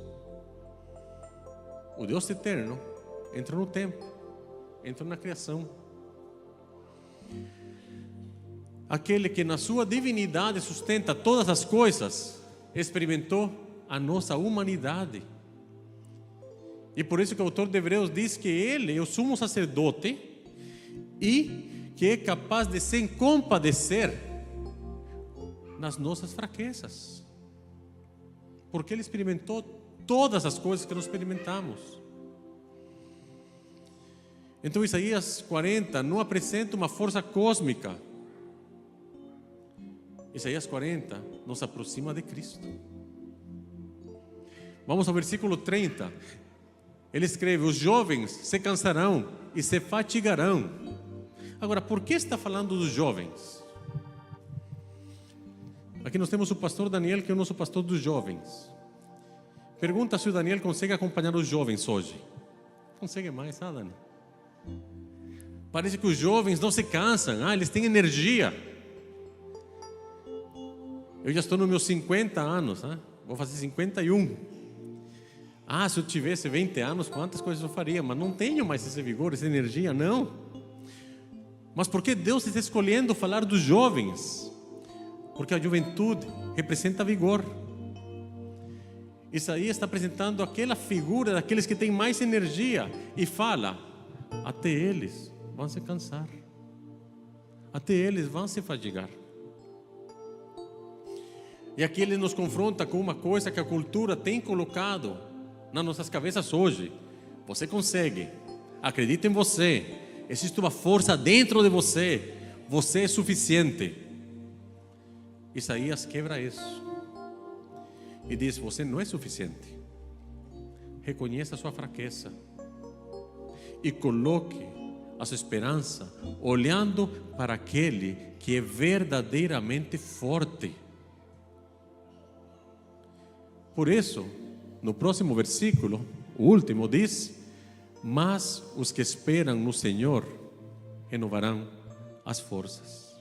O Deus eterno entra no tempo, entra na criação. Aquele que na sua divindade sustenta todas as coisas, experimentou a nossa humanidade. E por isso que o autor de Hebreus diz que Ele é o sumo sacerdote e que é capaz de se compadecer nas nossas fraquezas, porque Ele experimentou todas as coisas que nós experimentamos. Então Isaías 40 não apresenta uma força cósmica. Isaías 40 nos aproxima de Cristo. Vamos ao versículo 30. Ele escreve: os jovens se cansarão e se fatigarão. Agora, por que está falando dos jovens? Aqui nós temos o pastor Daniel, que é o nosso pastor dos jovens. Pergunta se o Daniel consegue acompanhar os jovens hoje. Consegue mais, Dani? Parece que os jovens não se cansam, eles têm energia. Eu já estou nos meus 50 anos, vou fazer 51. Se eu tivesse 20 anos, quantas coisas eu faria? Mas não tenho mais esse vigor, essa energia, não. Mas por que Deus está escolhendo falar dos jovens? Porque a juventude representa vigor. Isaías está apresentando aquela figura daqueles que têm mais energia e fala: até eles vão se cansar, até eles vão se fadigar. E aqui ele nos confronta com uma coisa que a cultura tem colocado nas nossas cabeças hoje: você consegue, acredita em você, existe uma força dentro de você, você é suficiente. Isaías quebra isso e diz: você não é suficiente. Reconheça a sua fraqueza e coloque a sua esperança olhando para aquele que é verdadeiramente forte. Por isso, no próximo versículo, o último, diz: mas os que esperam no Senhor renovarão as forças.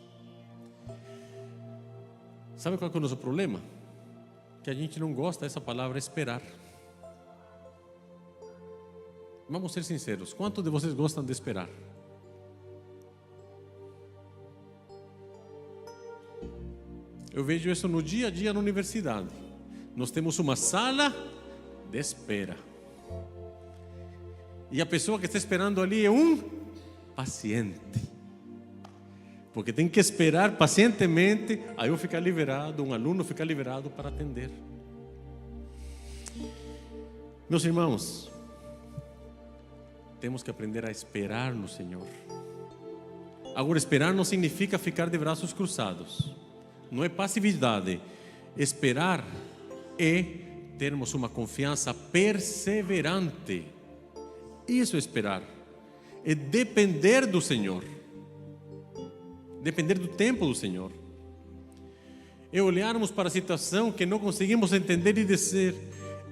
Sabe qual é o nosso problema? Que a gente não gosta dessa palavra esperar. Vamos ser sinceros, quantos de vocês gostam de esperar? Eu vejo isso no dia a dia na universidade. Nós temos uma sala de espera. E a pessoa que está esperando ali é um paciente. Porque tem que esperar pacientemente a eu ficar liberado, um aluno ficar liberado para atender. Meus irmãos, temos que aprender a esperar no Senhor. Agora, esperar não significa ficar de braços cruzados. Não é passividade. Esperar é termos uma confiança perseverante. Isso é esperar. É depender do Senhor. Depender do tempo do Senhor. É olharmos para a situação que não conseguimos entender e dizer: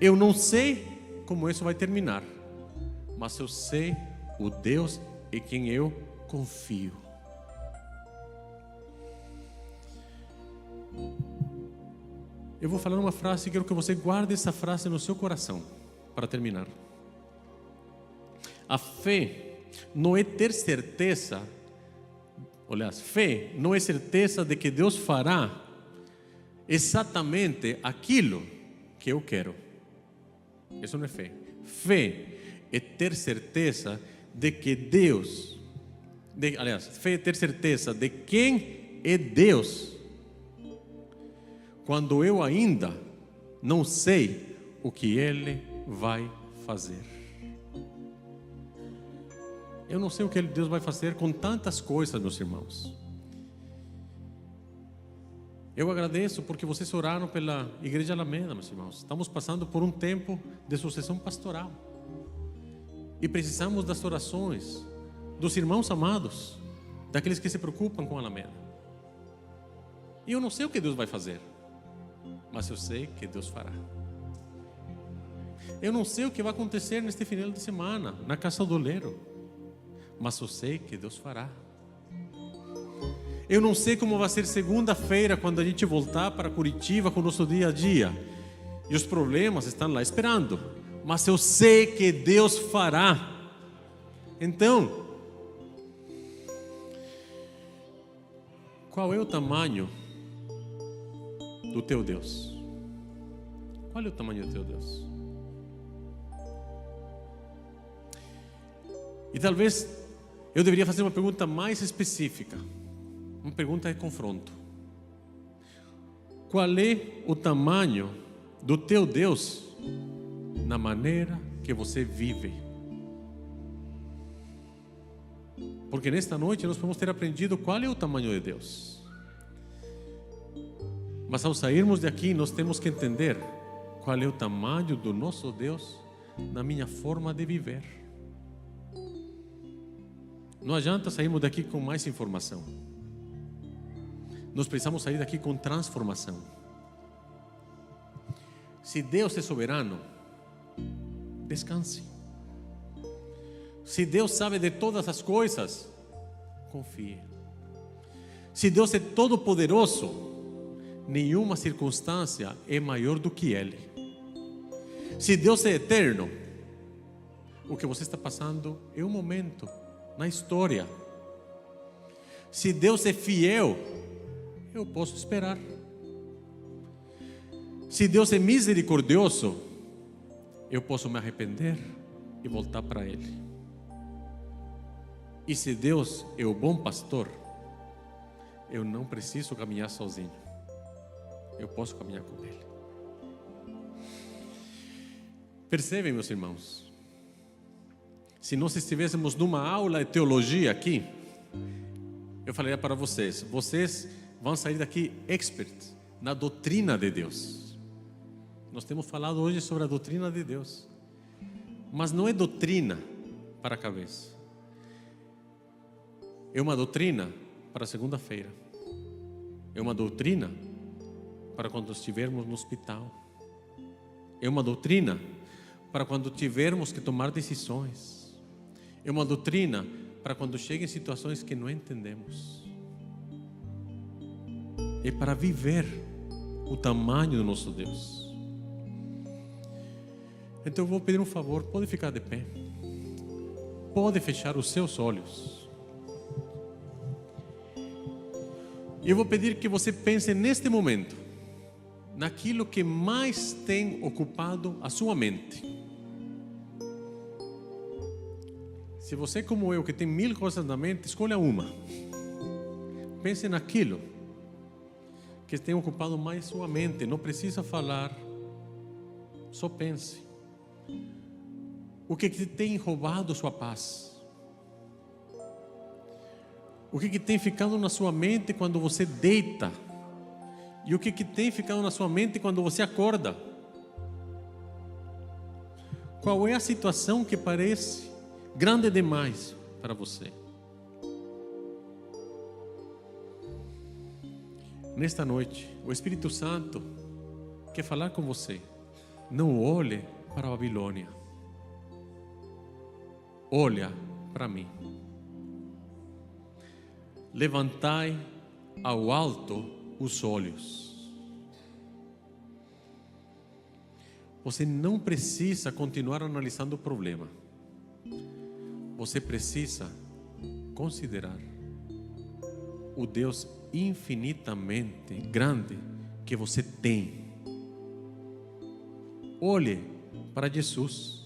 eu não sei como isso vai terminar, mas eu sei o Deus em quem eu confio. Eu vou falar uma frase e quero que você guarde essa frase no seu coração para terminar. A fé não é ter certeza. Aliás, fé não é certeza de que Deus fará exatamente aquilo que eu quero. Isso não é fé. Fé é ter certeza de que Deus, fé é ter certeza de quem é Deus, quando eu ainda não sei o que Ele vai fazer. Eu não sei o que Deus vai fazer com tantas coisas, meus irmãos. Eu agradeço porque vocês oraram pela Igreja Alameda, meus irmãos. Estamos passando por um tempo de sucessão pastoral. E precisamos das orações dos irmãos amados, daqueles que se preocupam com a Alameda. E eu não sei o que Deus vai fazer, mas eu sei que Deus fará. Eu não sei o que vai acontecer neste final de semana, na Casa do Oleiro, mas eu sei que Deus fará. Eu não sei como vai ser segunda-feira, quando a gente voltar para Curitiba com o nosso dia a dia. E os problemas estão lá esperando, mas eu sei que Deus fará. Então, qual é o tamanho do teu Deus? Qual é o tamanho do teu Deus? E talvez eu deveria fazer uma pergunta mais específica. Uma pergunta de confronto. Qual é o tamanho do teu Deus na maneira que você vive? Porque nesta noite nós podemos ter aprendido qual é o tamanho de Deus. Mas ao sairmos daqui nós temos que entender qual é o tamanho do nosso Deus na minha forma de viver. Não adianta sairmos daqui com mais informação. Nós precisamos sair daqui com transformação. Se Deus é soberano, descanse. Se Deus sabe de todas as coisas, confie. Se Deus é todo poderoso, nenhuma circunstância é maior do que Ele. Se Deus é eterno, o que você está passando é um momento na história. Se Deus é fiel, eu posso esperar. Se Deus é misericordioso, eu posso me arrepender e voltar para Ele. E se Deus é o bom pastor, eu não preciso caminhar sozinho. Eu posso caminhar com Ele. Percebem, meus irmãos? Se nós estivéssemos numa aula de teologia aqui, eu falaria para vocês: vocês vão sair daqui experts na doutrina de Deus. Nós temos falado hoje sobre a doutrina de Deus, mas não é doutrina para a cabeça. É uma doutrina para segunda-feira. É uma doutrina para quando estivermos no hospital. É uma doutrina para quando tivermos que tomar decisões. É uma doutrina para quando cheguem situações que não entendemos. É para viver o tamanho do nosso Deus. Então eu vou pedir um favor, pode ficar de pé. Pode fechar os seus olhos. Eu vou pedir que você pense neste momento naquilo que mais tem ocupado a sua mente. Se você, como eu, que tem 1000 coisas na mente, escolha uma. Pense naquilo que tem ocupado mais sua mente. Não precisa falar, só pense. O que tem roubado sua paz? O que tem ficado na sua mente quando você deita? E o que tem ficado na sua mente quando você acorda? Qual é a situação que parece grande demais para você? Nesta noite, o Espírito Santo quer falar com você. Não olhe para a Babilônia. Olha para mim. Levantai ao alto os olhos. Você não precisa continuar analisando o problema. Você precisa considerar o Deus infinitamente grande que você tem. Olhe para Jesus.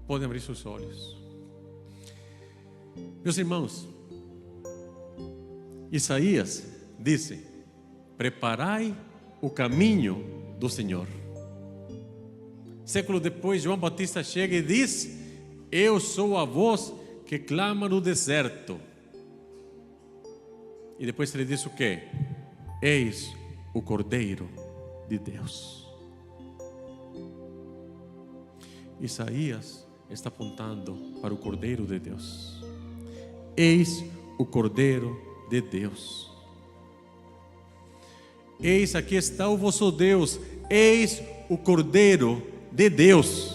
Podem abrir seus olhos. Meus irmãos, Isaías disse: preparai o caminho do Senhor. Século depois, João Batista chega e diz: eu sou a voz que clama no deserto. E depois ele diz o quê? Eis o Cordeiro de Deus. Isaías está apontando para o Cordeiro de Deus. Eis o Cordeiro de Deus. Eis, aqui está o vosso Deus. Eis o Cordeiro de Deus.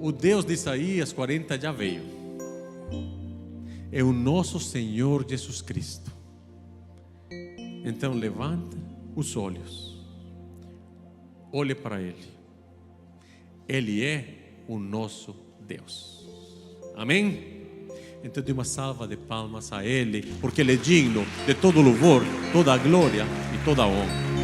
O Deus de Isaías 40 já veio. É o nosso Senhor Jesus Cristo. Então levante os olhos. Olhe para Ele. Ele é o nosso Deus. Amém? Então dê uma salva de palmas a Ele, porque Ele é digno de todo louvor, toda a glória e toda a honra.